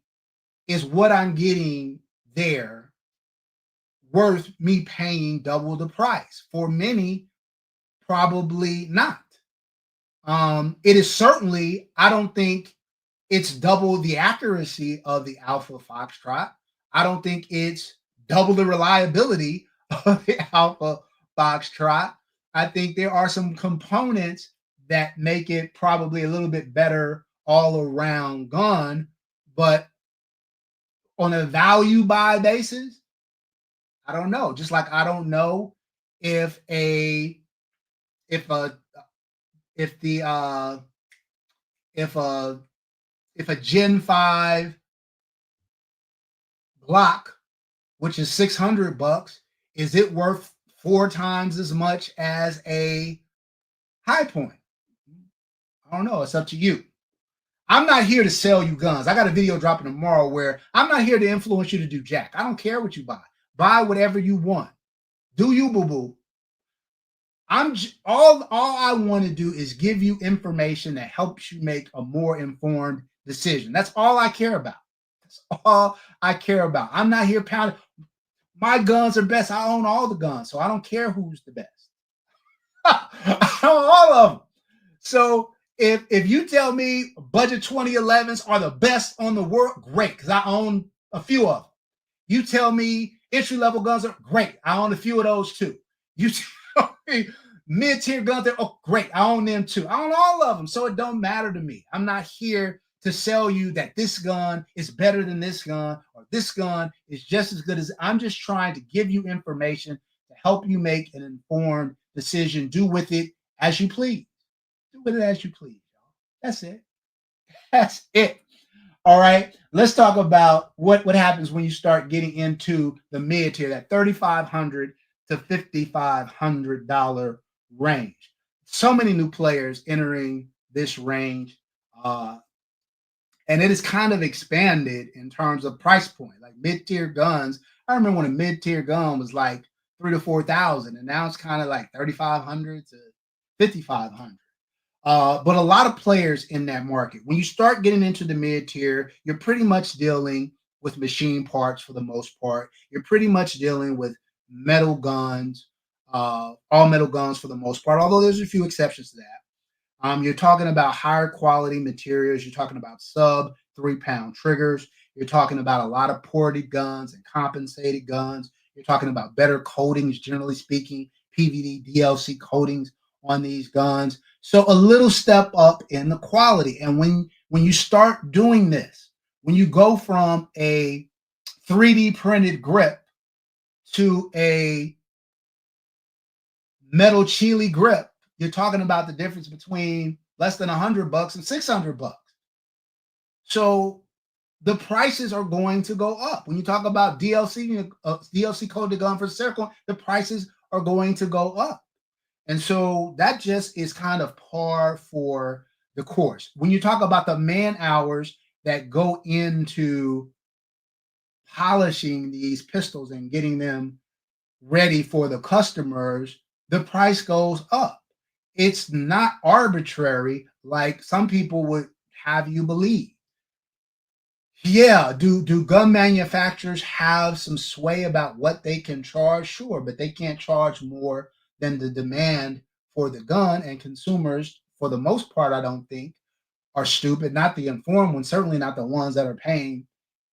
is what I'm getting there worth me paying double the price? For many, probably not. It is certainly, I don't think it's double the accuracy of the Alpha Foxtrot. I don't think it's double the reliability of the Alpha Foxtrot. I think there are some components that make it probably a little bit better all around gun, but on a value buy basis, I don't know. Just like I don't know if a if a if the if a if a Gen 5 Glock, which is $600, is it worth 4 times as much as a High Point? I don't know. It's up to you. I'm not here to sell you guns. I got a video dropping tomorrow where I'm not here to influence you to do jack. I don't care what you buy. Buy whatever you want. Do you, boo boo? All I want to do is give you information that helps you make a more informed decision. That's all I care about. That's all I care about. I'm not here pounding. My guns are best. I own all the guns, so I don't care who's the best. I own all of them. So if you tell me budget 2011s are the best on the world, great, because I own a few of them. You tell me entry level guns are great. I own a few of those too. You tell me mid-tier guns, oh great, I own them too. I own all of them, so it don't matter to me. I'm not here to sell you that this gun is better than this gun or this gun is just as good as. I'm just trying to give you information to help you make an informed decision. Do with it as you please. Do with it as you please, y'all. That's it. That's it. All right. Let's talk about what happens when you start getting into the mid tier, that $3,500 to $5,500 range. So many new players entering this range. And it is kind of expanded in terms of price point. Like mid-tier guns, I remember when a mid-tier gun was like 3,000 to 4,000, and now it's kind of like 3,500 to 5,500. But a lot of players in that market. When you start getting into the mid-tier, you're pretty much dealing with machine parts for the most part. You're pretty much dealing with metal guns, all metal guns for the most part, although there's a few exceptions to that. You're talking about higher quality materials. You're talking about sub 3-pound triggers. You're talking about a lot of ported guns and compensated guns. You're talking about better coatings, generally speaking, PVD, DLC coatings on these guns. So a little step up in the quality. And when you start doing this, when you go from a 3D printed grip to a metal chili grip, you're talking about the difference between less than $100 and $600. So the prices are going to go up. When you talk about DLC coded gun for Circle, the prices are going to go up. And so that just is kind of par for the course. When you talk about the man hours that go into polishing these pistols and getting them ready for the customers, the price goes up. It's not arbitrary like some people would have you believe. Yeah, do gun manufacturers have some sway about what they can charge? Sure, but they can't charge more than the demand for the gun, and consumers, for the most part, I don't think, are stupid. Not the informed ones, certainly not the ones that are paying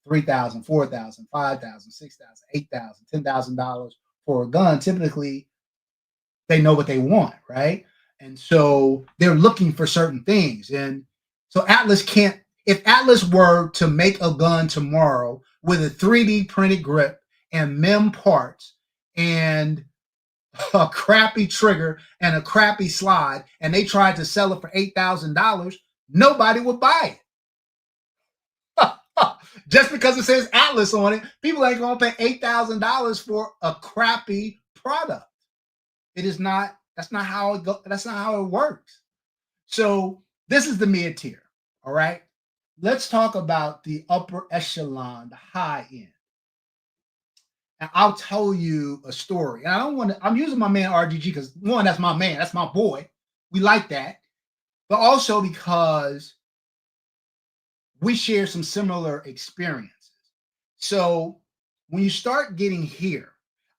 $3,000, $4,000, $5,000, $6,000, $8,000, $10,000 for a gun. Typically, they know what they want, right? And so they're looking for certain things. And so Atlas can't, if Atlas were to make a gun tomorrow with a 3D printed grip and MEM parts and a crappy trigger and a crappy slide, and they tried to sell it for $8,000, nobody would buy it. Just because it says Atlas on it, people ain't gonna pay $8,000 for a crappy product. It is not. That's not how it goes. That's not how it works. So this is the mid tier. All right. Let's talk about the upper echelon, the high end. And I'll tell you a story. And I don't want to. I'm using my man RGG because one, that's my man. That's my boy. We like that. but also because we share some similar experiences. So when you start getting here,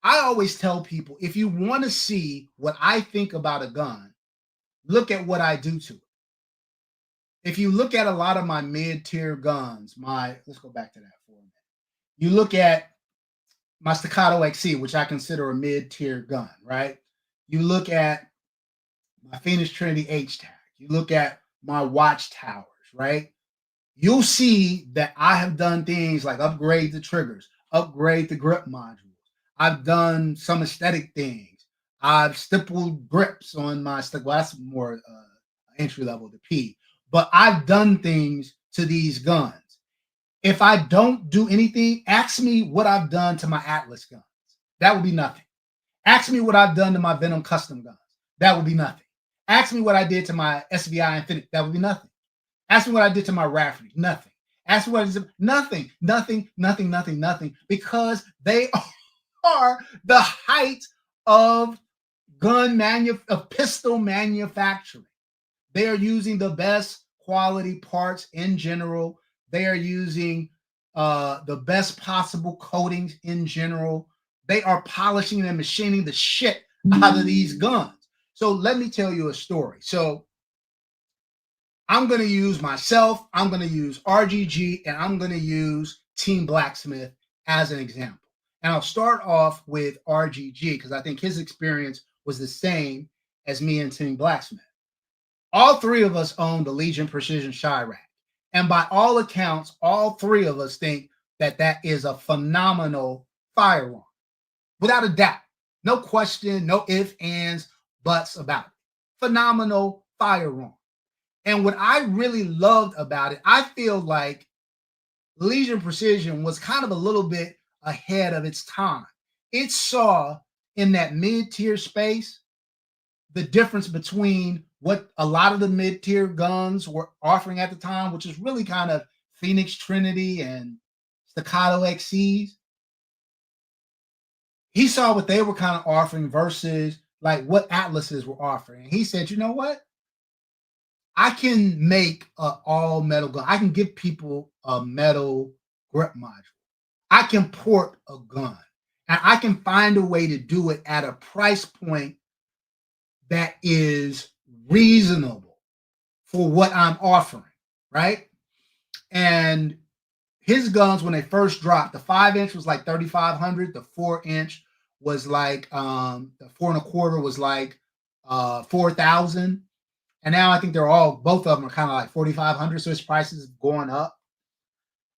I always tell people, if you want to see what I think about a gun, look at what I do to it. If you look at a lot of my mid-tier guns, let's go back to that for a minute. You look at my Staccato XC, which I consider a mid-tier gun, right? You look at my Phoenix Trinity H-Tag. You look at my watchtowers, right? You'll see that I have done things like upgrade the triggers, upgrade the grip modules. I've done some aesthetic things. I've stippled grips on my stick. Well, that's more entry level, the P. But I've done things to these guns. If I don't do anything, ask me what I've done to my Atlas guns. That would be nothing. Ask me what I've done to my Venom custom guns. That would be nothing. Ask me what I did to my SVI Infinite. That would be nothing. Ask me what I did to my Rafferty. Nothing. Ask me what I did. Nothing. Nothing. Because they are the height of of pistol manufacturing. They are using the best quality parts in general. They are using the best possible coatings in general. They are polishing and machining the shit out of these guns. So let me tell you a story. So I'm going to use myself, I'm going to use RGG, and I'm going to use Team Blacksmith as an example. And I'll start off with RGG because I think his experience was the same as me and Team Blacksmith. All three of us own the Legion Precision Chirac. And by all accounts, all three of us think that that is a phenomenal firearm. Without a doubt. No question, no ifs, ands, buts about it. Phenomenal firearm. And what I really loved about it, I feel like Legion Precision was kind of a little bit ahead of its time. It saw in that mid-tier space the difference between what a lot of the mid-tier guns were offering at the time, which is really kind of Phoenix Trinity and Staccato XCs. He saw what they were kind of offering versus like what Atlases were offering. And he said, you know what? I can make an all metal gun. I can give people a metal grip module. I can port a gun. And I can find a way to do it at a price point that is reasonable for what I'm offering, right? And his guns, when they first dropped, the 5-inch was like 3,500. The 4-inch was like the 4.25 was like 4,000. And now I think both of them are kind of like 4,500. So his prices have gone up.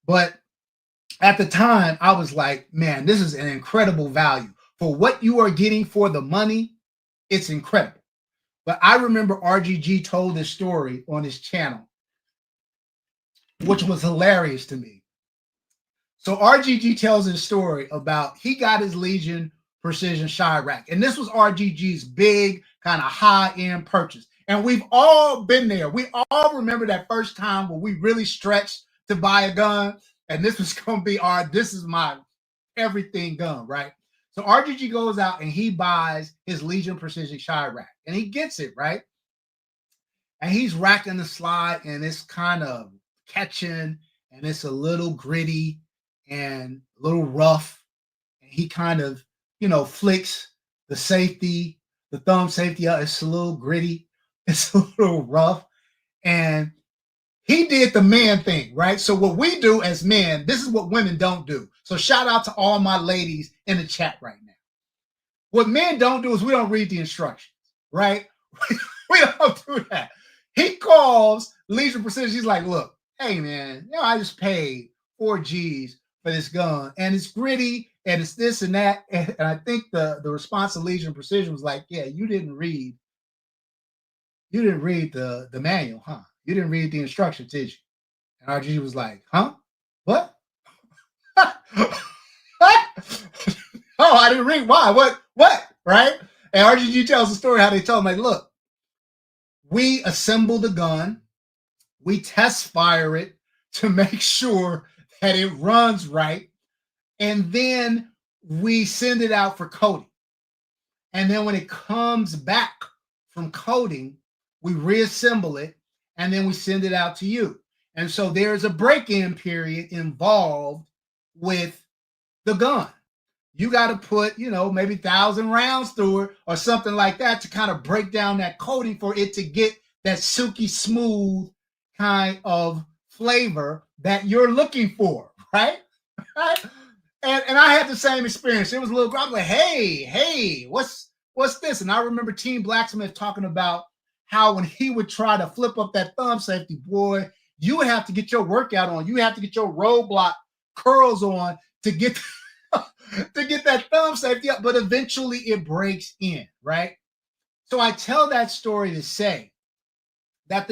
But at the time, I was like, man, this is an incredible value. For what you are getting for the money, it's incredible. But I remember RGG told this story on his channel, which was hilarious to me. So RGG tells his story about he got his Legion Precision Chirac. And this was RGG's big kind of high-end purchase. And we've all been there. We all remember that first time when we really stretched to buy a gun. And this was going to be this is my everything gun, right? So RGG goes out and he buys his Legion Precision Chirac. And he gets it, right? And he's racking the slide and it's kind of catching and it's a little gritty and a little rough. And he kind of, flicks the safety, the thumb safety out. It's a little gritty. It's a little rough. And he did the man thing, right? So what we do as men, this is what women don't do. So shout out to all my ladies in the chat right now. What men don't do is we don't read the instructions, right? We don't do that. He calls Legion Precision. He's like, look, hey, man, I just paid 4 G's for this gun. And it's gritty and it's this and that. And I think the response to Legion Precision was like, yeah, you didn't read the manual, huh? You didn't read the instructions, did you? And RGG was like, huh? What? Oh, I didn't read. Why? What? Right? And RGG tells the story how they told him, like, look, we assemble the gun, we test fire it to make sure that it runs right, and then we send it out for coating. And then when it comes back from coating, we reassemble it and then we send it out to you. And so there's a break-in period involved with the gun. You got to put, maybe 1,000 rounds through it or something like that to kind of break down that coating for it to get that silky smooth kind of flavor that you're looking for, right? And I had the same experience. It was a little, I was like, hey, what's this? And I remember Team Blacksmith talking about how when he would try to flip up that thumb safety, boy, you would have to get your workout on. You have to get your roadblock curls on to get to get that thumb safety up, but eventually it breaks in, right? So I tell that story to say that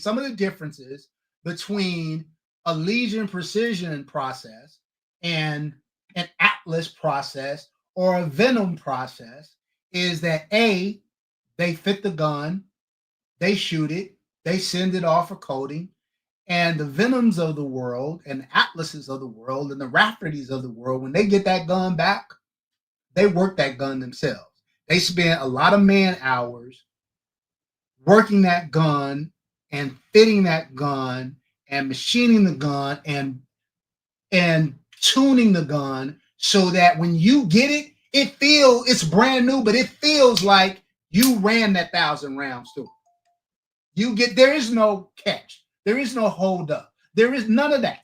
some of the differences between a Legion precision process and an Atlas process or a Venom process is that A, they fit the gun, they shoot it, they send it off for coating, and the Venoms of the world and the Atlases of the world and the Raffertys of the world, when they get that gun back, they work that gun themselves. They spend a lot of man hours working that gun and fitting that gun and machining the gun and tuning the gun so that when you get it, it's brand new, but it feels like you ran that 1,000 rounds through. There is no catch. There is no hold up. There is none of that.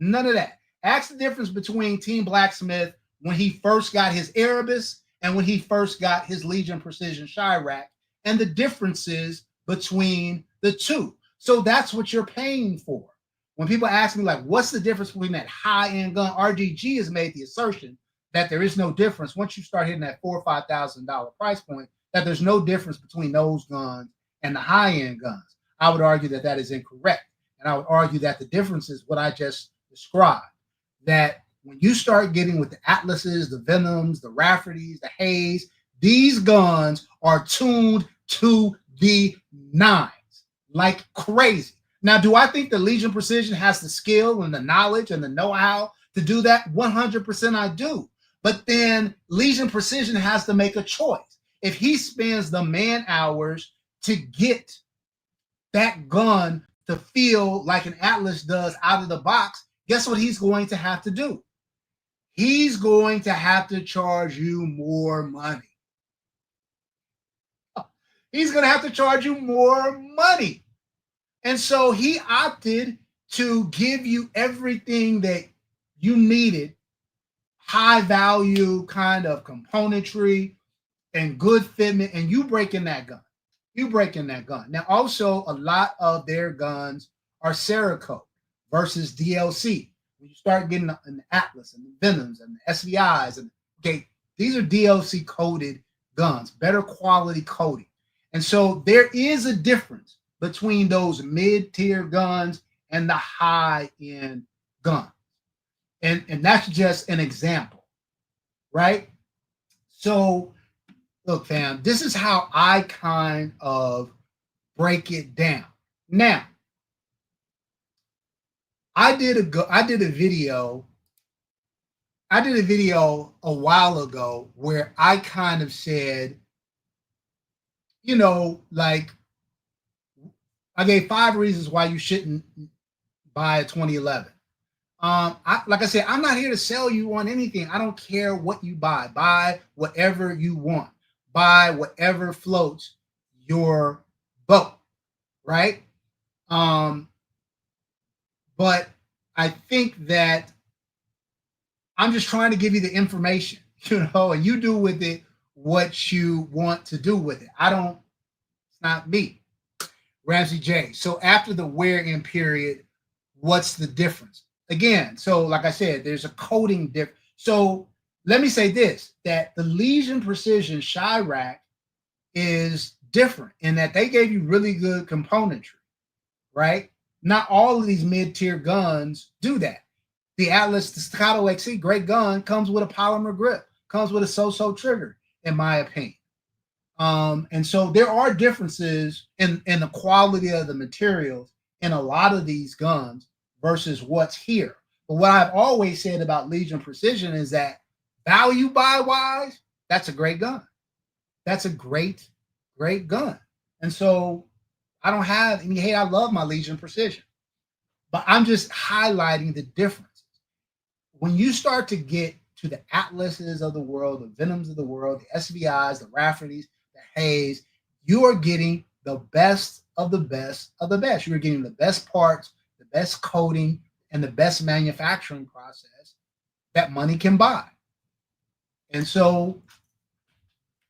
None of that. Ask the difference between Team Blacksmith when he first got his Erebus and when he first got his Legion Precision Chirac, and the differences between the two. So that's what you're paying for. When people ask me, like, what's the difference between that high-end gun? RGG has made the assertion that there is no difference once you start hitting that $4,000 or $5,000 price point, that there's no difference between those guns and the high-end guns. I would argue that that is incorrect. And I would argue that the difference is what I just described, that when you start getting with the Atlases, the Venoms, the Raffertys, the Hayes, these guns are tuned to the nines like crazy. Now, do I think the Legion Precision has the skill and the knowledge and the know-how to do that? 100% I do. But then Legion Precision has to make a choice. If he spends the man hours to get that gun to feel like an Atlas does out of the box, guess what he's going to have to do? He's going to have to charge you more money. He's going to have to charge you more money. And so he opted to give you everything that you needed, high value kind of componentry and good fitment, and you breaking that gun. Now, also, a lot of their guns are Cerakote versus DLC. When you start getting an Atlas and the Venoms and the SVIs, these are DLC coated guns, better quality coating. And so there is a difference between those mid-tier guns and the high-end guns. And that's just an example, right? So look, fam, this is how I kind of break it down. Now, I did a video a while ago where I kind of said, like, I gave 5 reasons why you shouldn't buy a 2011. Like I said, I'm not here to sell you on anything. I don't care what you buy. Buy whatever you want. Buy whatever floats your boat, right? But I think that I'm just trying to give you the information, and you do with it what you want to do with it. It's not me. Ramsey J. So after the wear-in period, what's the difference? Again, so like I said, there's a coating difference. So let me say this, that the Legion Precision Chirac is different in that they gave you really good componentry, right? Not all of these mid-tier guns do that. The Atlas, the Staccato XC, great gun, comes with a polymer grip, comes with a so-so trigger, in my opinion. And so there are differences in the quality of the materials in a lot of these guns versus what's here. But what I've always said about Legion Precision is that value buy wise, that's a great gun. That's a great gun. And so I don't have any hate. I love my Legion Precision, but I'm just highlighting the difference. When you start to get to the Atlases of the world, the Venoms of the world, the SVIs, the Raffertys, the Hayes, you are getting the best of the best of the best. You are getting the best parts, the best coating, and the best manufacturing process that money can buy. And so,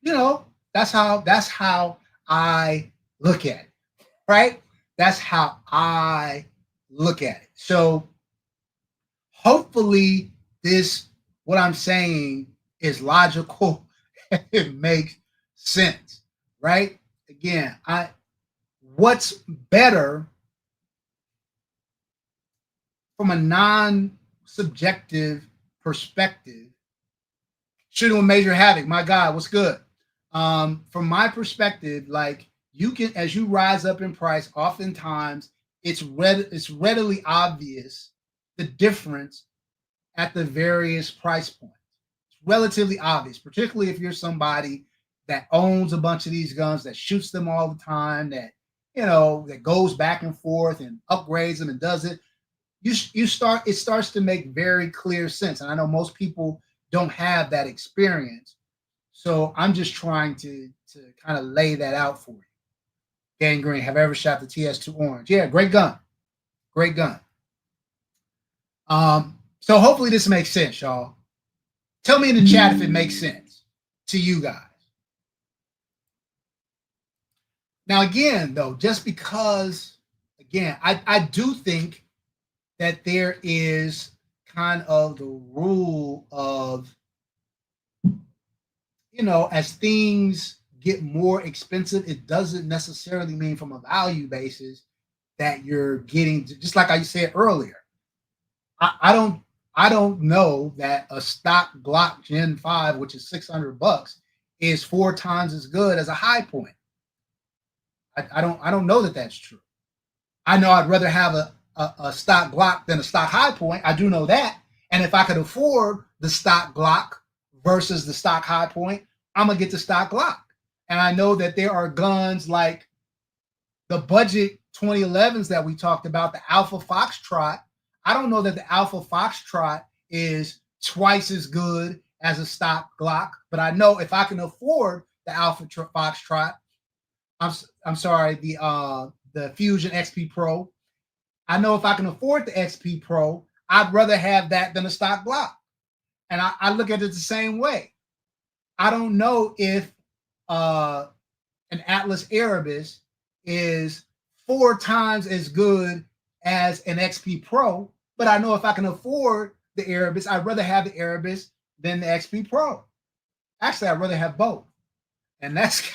that's how I look at it, right? That's how I look at it. So hopefully this, what I'm saying, is logical. It makes sense, right? Again, what's better from a non-subjective perspective? Shooting with Major Havoc, my God, what's good? From my perspective, like, you can, as you rise up in price, oftentimes it's readily obvious the difference at the various price points. It's relatively obvious, particularly if you're somebody that owns a bunch of these guns, that shoots them all the time, that that goes back and forth and upgrades them and does it. It starts to make very clear sense. And I know most people don't have that experience. So I'm just trying to kind of lay that out for you. Dan Green, have I ever shot the TS2 Orange? Yeah, great gun. Great gun. So hopefully this makes sense, y'all. Tell me in the chat if it makes sense to you guys. Now, again, though, just because, again, I do think that there is kind of the rule of, as things get more expensive, it doesn't necessarily mean from a value basis that you're getting, just like I said earlier. I don't know that a stock Glock Gen 5, which is $600, is 4 times as good as a high point. I don't know that that's true. I know I'd rather have a stock Glock than a stock high point. I do know that. And if I could afford the stock Glock versus the stock high point, I'm going to get the stock Glock. And I know that there are guns like the budget 2011s that we talked about, the Alpha Foxtrot. I don't know that the Alpha Foxtrot is twice as good as a stock Glock, but I know if I can afford the Alpha Foxtrot, I'm sorry, the Fusion XP Pro, I know if I can afford the XP Pro, I'd rather have that than a stock Glock. And I look at it the same way. I don't know if an Atlas Erebus is 4 times as good as an XP Pro, but I know if I can afford the Erebus, I'd rather have the Erebus than the XP Pro. Actually, I'd rather have both. And that's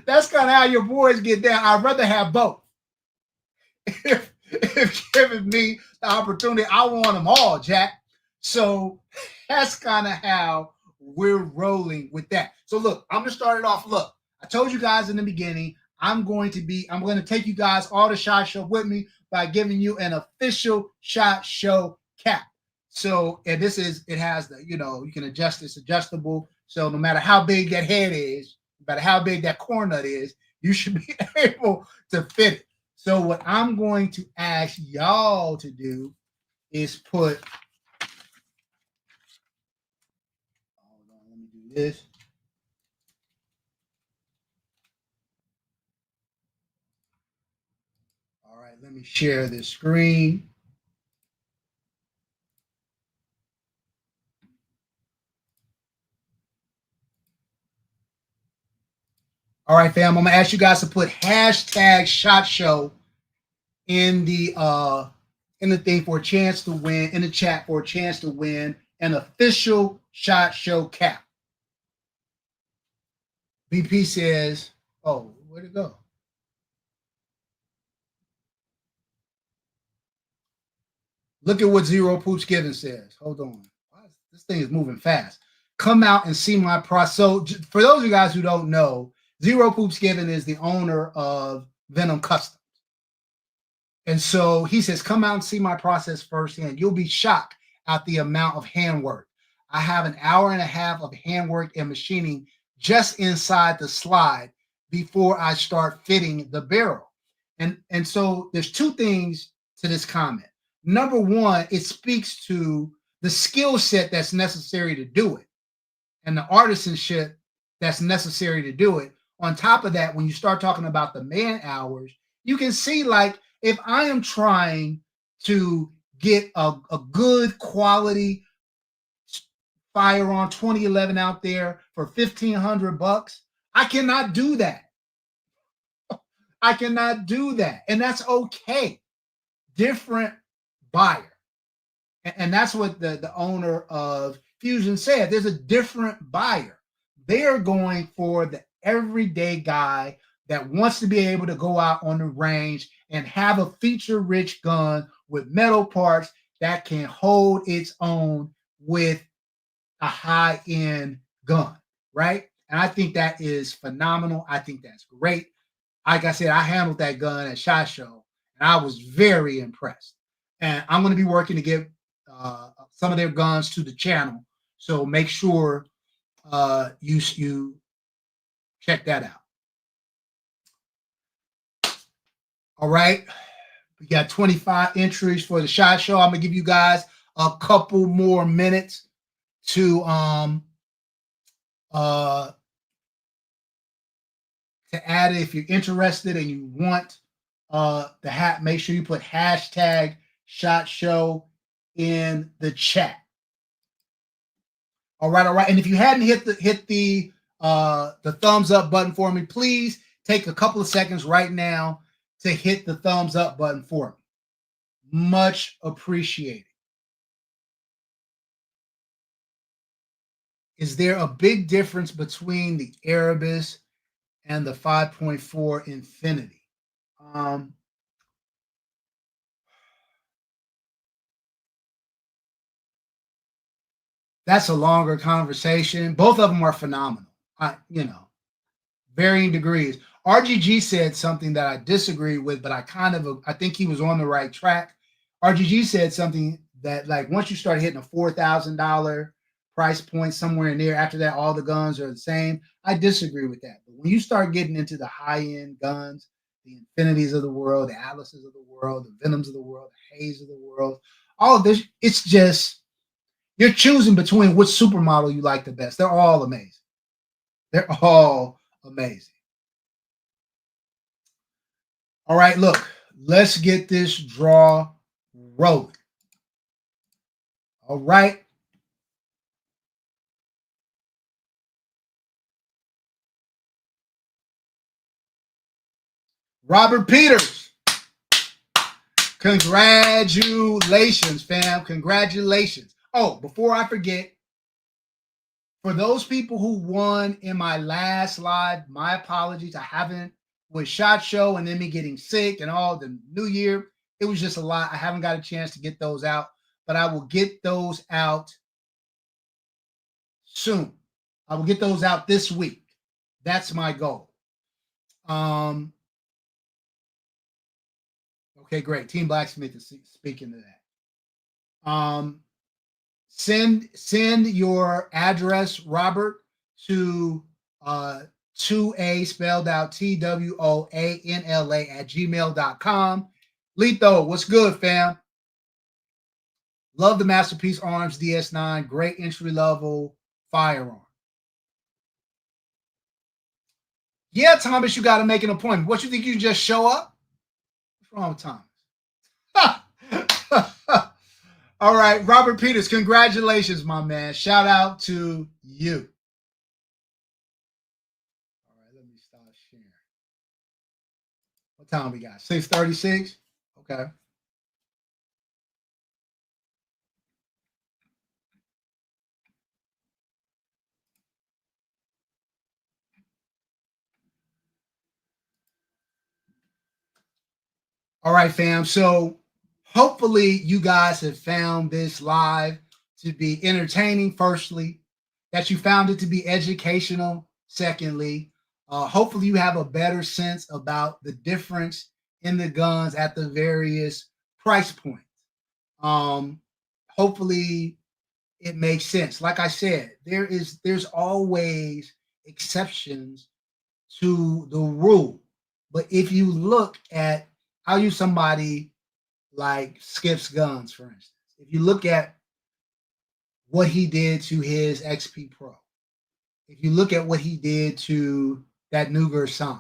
that's kind of how your boys get down. I'd rather have both. If giving me the opportunity, I want them all, Jack. So that's kind of how we're rolling with that. So look, I'm gonna start it off. Look, I told you guys in the beginning, I'm going to take you guys all to SHOT Show with me by giving you an official SHOT Show cap. So, and it has the, you can adjust, it's adjustable. So no matter how big that head is, no matter how big that cornut is, you should be able to fit it. So what I'm going to ask y'all to do is put, hold on, let me do this. All right, let me share this screen. All right, fam, I'm gonna ask you guys to put hashtag SHOT Show in the thing for a chance to win, in the chat for a chance to win an official SHOT Show cap. BP says, oh, where'd it go? Look at what Zero Pooch Given says. Hold on. This thing is moving fast. Come out and see my process. So for those of you guys who don't know, Zero Poops Given is the owner of Venom Customs. And so he says, come out and see my process firsthand. You'll be shocked at the amount of handwork. I have an hour and a half of handwork and machining just inside the slide before I start fitting the barrel. And so there's two things to this comment. Number one, it speaks to the skill set that's necessary to do it and the artisanship that's necessary to do it. On top of that, when you start talking about the man hours, you can see, like, if I am trying to get a good quality firearm 2011 out there for $1,500, I cannot do that. I cannot do that. And that's okay. Different buyer. And that's what the owner of Fusion said. There's a different buyer. They're going for the everyday guy that wants to be able to go out on the range and have a feature-rich gun with metal parts that can hold its own with a high-end gun, right? And I think that is phenomenal. I think that's great. Like I said, I handled that gun at SHOT Show, and I was very impressed. And I'm going to be working to get some of their guns to the channel, so make sure you check that out. All right, we got 25 entries for the SHOT Show. I'm gonna give you guys a couple more minutes to add it. If you're interested and you want the hat, make sure you put hashtag SHOT Show in the chat. All right. And if you hadn't hit the thumbs up button for me, please take a couple of seconds right now to hit the thumbs up button for me. Much appreciated. Is there a big difference between the Erebus and the 5.4 Infinity? That's a longer conversation. Both of them are phenomenal. Varying degrees. RGG said something that I disagree with, but I think he was on the right track. RGG said something that, like, once you start hitting a $4,000 price point, somewhere in there, after that, all the guns are the same. I disagree with that. But when you start getting into the high-end guns, the Infinities of the world, the Atlases of the world, the Venoms of the world, the Haze of the world, all of this, it's just, you're choosing between which supermodel you like the best. They're all amazing. They're all amazing. All right, look, let's get this draw rolling. All right. Robert Peters. Congratulations, fam. Congratulations. Oh, before I forget, for those people who won in my last live, my apologies. I haven't, with SHOT Show and then me getting sick and all the new year, it was just a lot. I haven't got a chance to get those out, but I will get those out soon. I will get those out this week. That's my goal. Okay, great. Team Blacksmith is speaking to that. Send your address, Robert, to 2A spelled out TWOANLA @gmail.com. Letho, what's good, fam? Love the Masterpiece Arms DS9. Great entry level firearm. Yeah, Thomas, you got to make an appointment. What, you think you just show up? What's wrong with Thomas? All right, Robert Peters, congratulations, my man. Shout out to you. All right, let me start sharing. What time we got? 6:36? Okay. All right, fam. So hopefully you guys have found this live to be entertaining, firstly, that you found it to be educational, secondly. Hopefully you have a better sense about the difference in the guns at the various price points. Hopefully it makes sense. Like I said, there's always exceptions to the rule. But if you look at, I'll use somebody like Skip's Guns, for instance. If you look at what he did to his XP Pro, if you look at what he did to that Nuger San,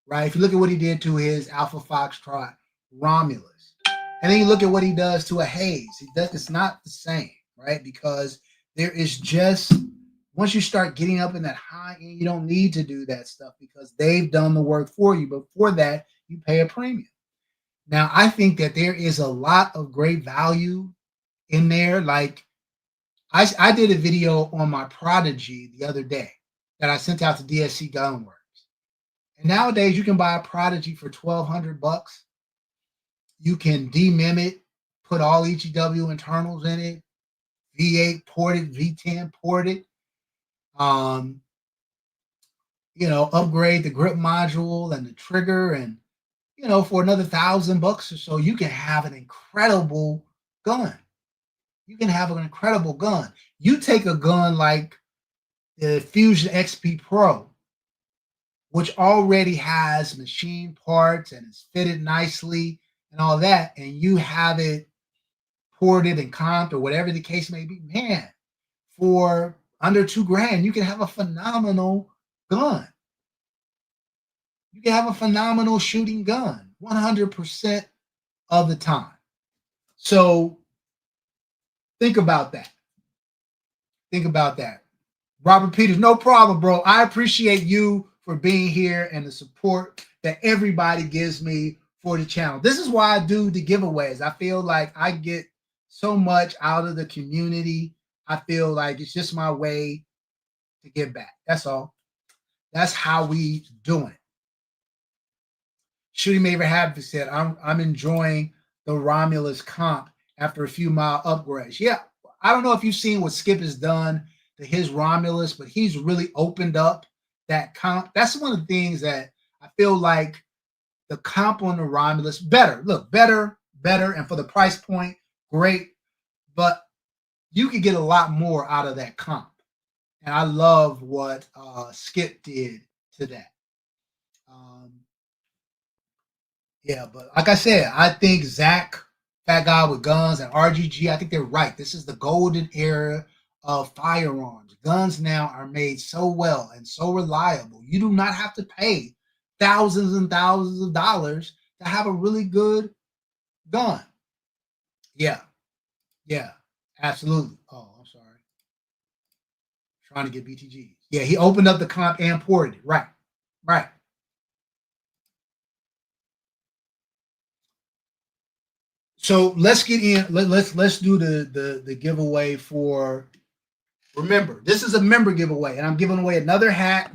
right? If you look at what he did to his Alpha Foxtrot Romulus, and then you look at what he does to a Hayes, it's not the same, right? Because there is just, once you start getting up in that high end, you don't need to do that stuff because they've done the work for you. But for that, you pay a premium. Now, I think that there is a lot of great value in there. Like I did a video on my Prodigy the other day that I sent out to DSC Gunworks. And nowadays you can buy a Prodigy for $1,200. You can demim it, put all HEW internals in it, V8 ported, V10 ported. Upgrade the grip module and the trigger, and for another $1,000 or so, you can have an incredible gun. You can have an incredible gun. You take a gun like the Fusion XP Pro, which already has machine parts and is fitted nicely and all that, and you have it ported and comped or whatever the case may be, man, for under $2,000, you can have a phenomenal gun. You can have a phenomenal shooting gun 100% of the time. So think about that. Think about that. Robert Peters, no problem, bro. I appreciate you for being here and the support that everybody gives me for the channel. This is why I do the giveaways. I feel like I get so much out of the community. I feel like it's just my way to give back. That's all. That's how we do it. Shooting Maver Habit said, I'm enjoying the Romulus comp after a few mile upgrades. Yeah, I don't know if you've seen what Skip has done to his Romulus, but he's really opened up that comp. That's one of the things that I feel like the comp on the Romulus, better. Look, better, and for the price point, great. But you could get a lot more out of that comp. And I love what Skip did to that. Yeah, but like I said, I think Zach, Fat Guy with Guns, and RGG, I think they're right. This is the golden era of firearms. Guns now are made so well and so reliable. You do not have to pay thousands and thousands of dollars to have a really good gun. Yeah, absolutely. Oh, I'm sorry. Trying to get BTG. Yeah, he opened up the comp and ported it. Right. So let's get in. Let's do the giveaway for. Remember, this is a member giveaway, and I'm giving away another hat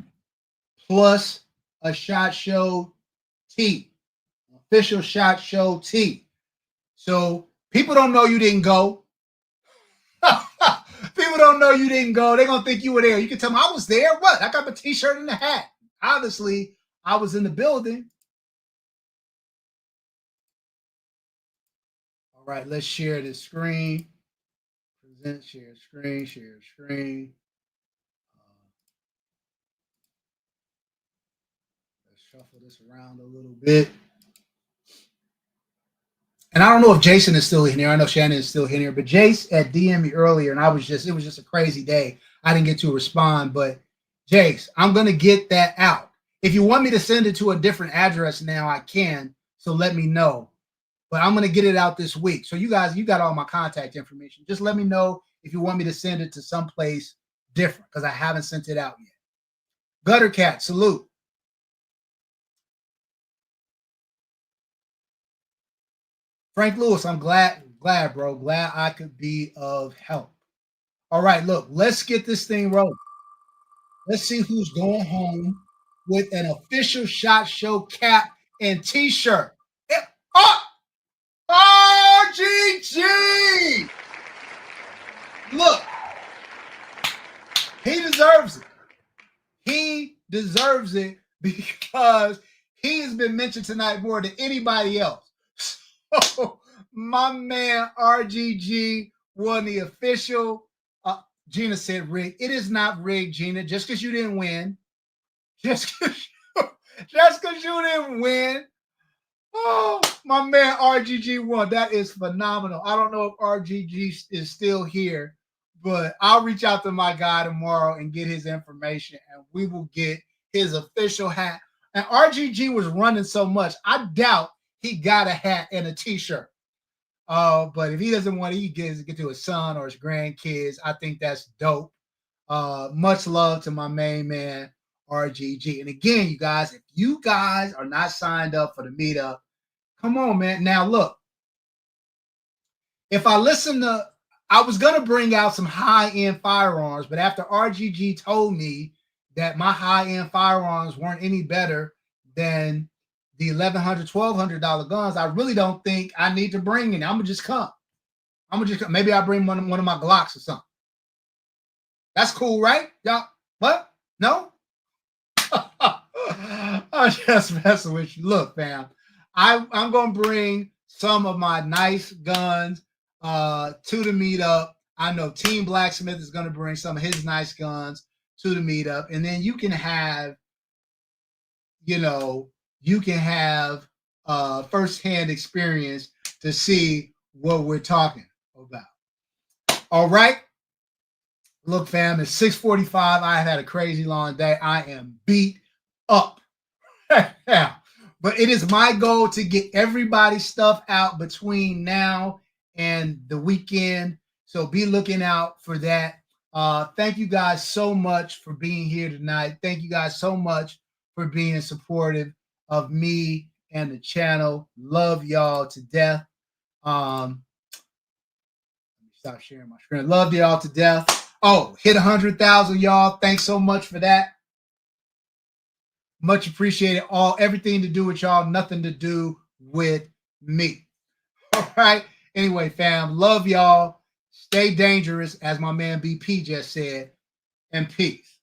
plus a SHOT Show tee, official SHOT Show tee. So people don't know you didn't go. People don't know you didn't go. They're gonna think you were there. You can tell them I was there. What? I got my T-shirt and the hat. Obviously, I was in the building. All right, let's share the screen. Present, share screen. Let's shuffle this around a little bit. And I don't know if Jason is still in here. I know Shannon is still in here, but Jace had DM'd me earlier, and it was just a crazy day. I didn't get to respond, but Jace, I'm gonna get that out. If you want me to send it to a different address now, I can. So let me know. But I'm gonna get it out this week. So you guys, you got all my contact information. Just let me know if you want me to send it to someplace different, because I haven't sent it out yet. Gutter Cat, salute. Frank Lewis, I'm glad, bro. Glad I could be of help. All right, look, let's get this thing rolling. Let's see who's going home with an official SHOT Show cap and T-shirt. RGG! Look, he deserves it. He deserves it because he has been mentioned tonight more than anybody else. So my man RGG won the official. Gina said rigged. It is not rigged, Gina. Just because you didn't win, just because Just because you didn't win. Oh, my man RGG won. That is phenomenal. I don't know if RGG is still here, but I'll reach out to my guy tomorrow and get his information, and we will get his official hat. And RGG was running so much, I doubt he got a hat and a t-shirt. But if he doesn't want to, he get to his son or his grandkids. I think that's dope. Much love to my main man RGG. And again, you guys, if you guys are not signed up for the meetup, come on, man. Now look, if I listen to, I was gonna bring out some high-end firearms, but after RGG told me that my high-end firearms weren't any better than the $1,100, $1,200 guns, I really don't think I need to bring any. I'm gonna just come. Maybe I'll bring one of my Glocks or something. That's cool, right? Y'all, what? No? I'm just messing with you. Look, fam, I'm gonna bring some of my nice guns to the meetup. I know Team Blacksmith is gonna bring some of his nice guns to the meetup, and then you can have first-hand experience to see what we're talking about. All right. Look, fam, it's 6:45. I had a crazy long day. I am beat up. But it is my goal to get everybody's stuff out between now and the weekend. So be looking out for that. Thank you guys so much for being here tonight. Thank you guys so much for being supportive of me and the channel. Love y'all to death. Let me stop sharing my screen. Love y'all to death. Oh, hit 100,000, y'all. Thanks so much for that. Much appreciated. Everything to do with y'all, nothing to do with me. All right. Anyway, fam, love y'all. Stay dangerous, as my man BP just said, and peace.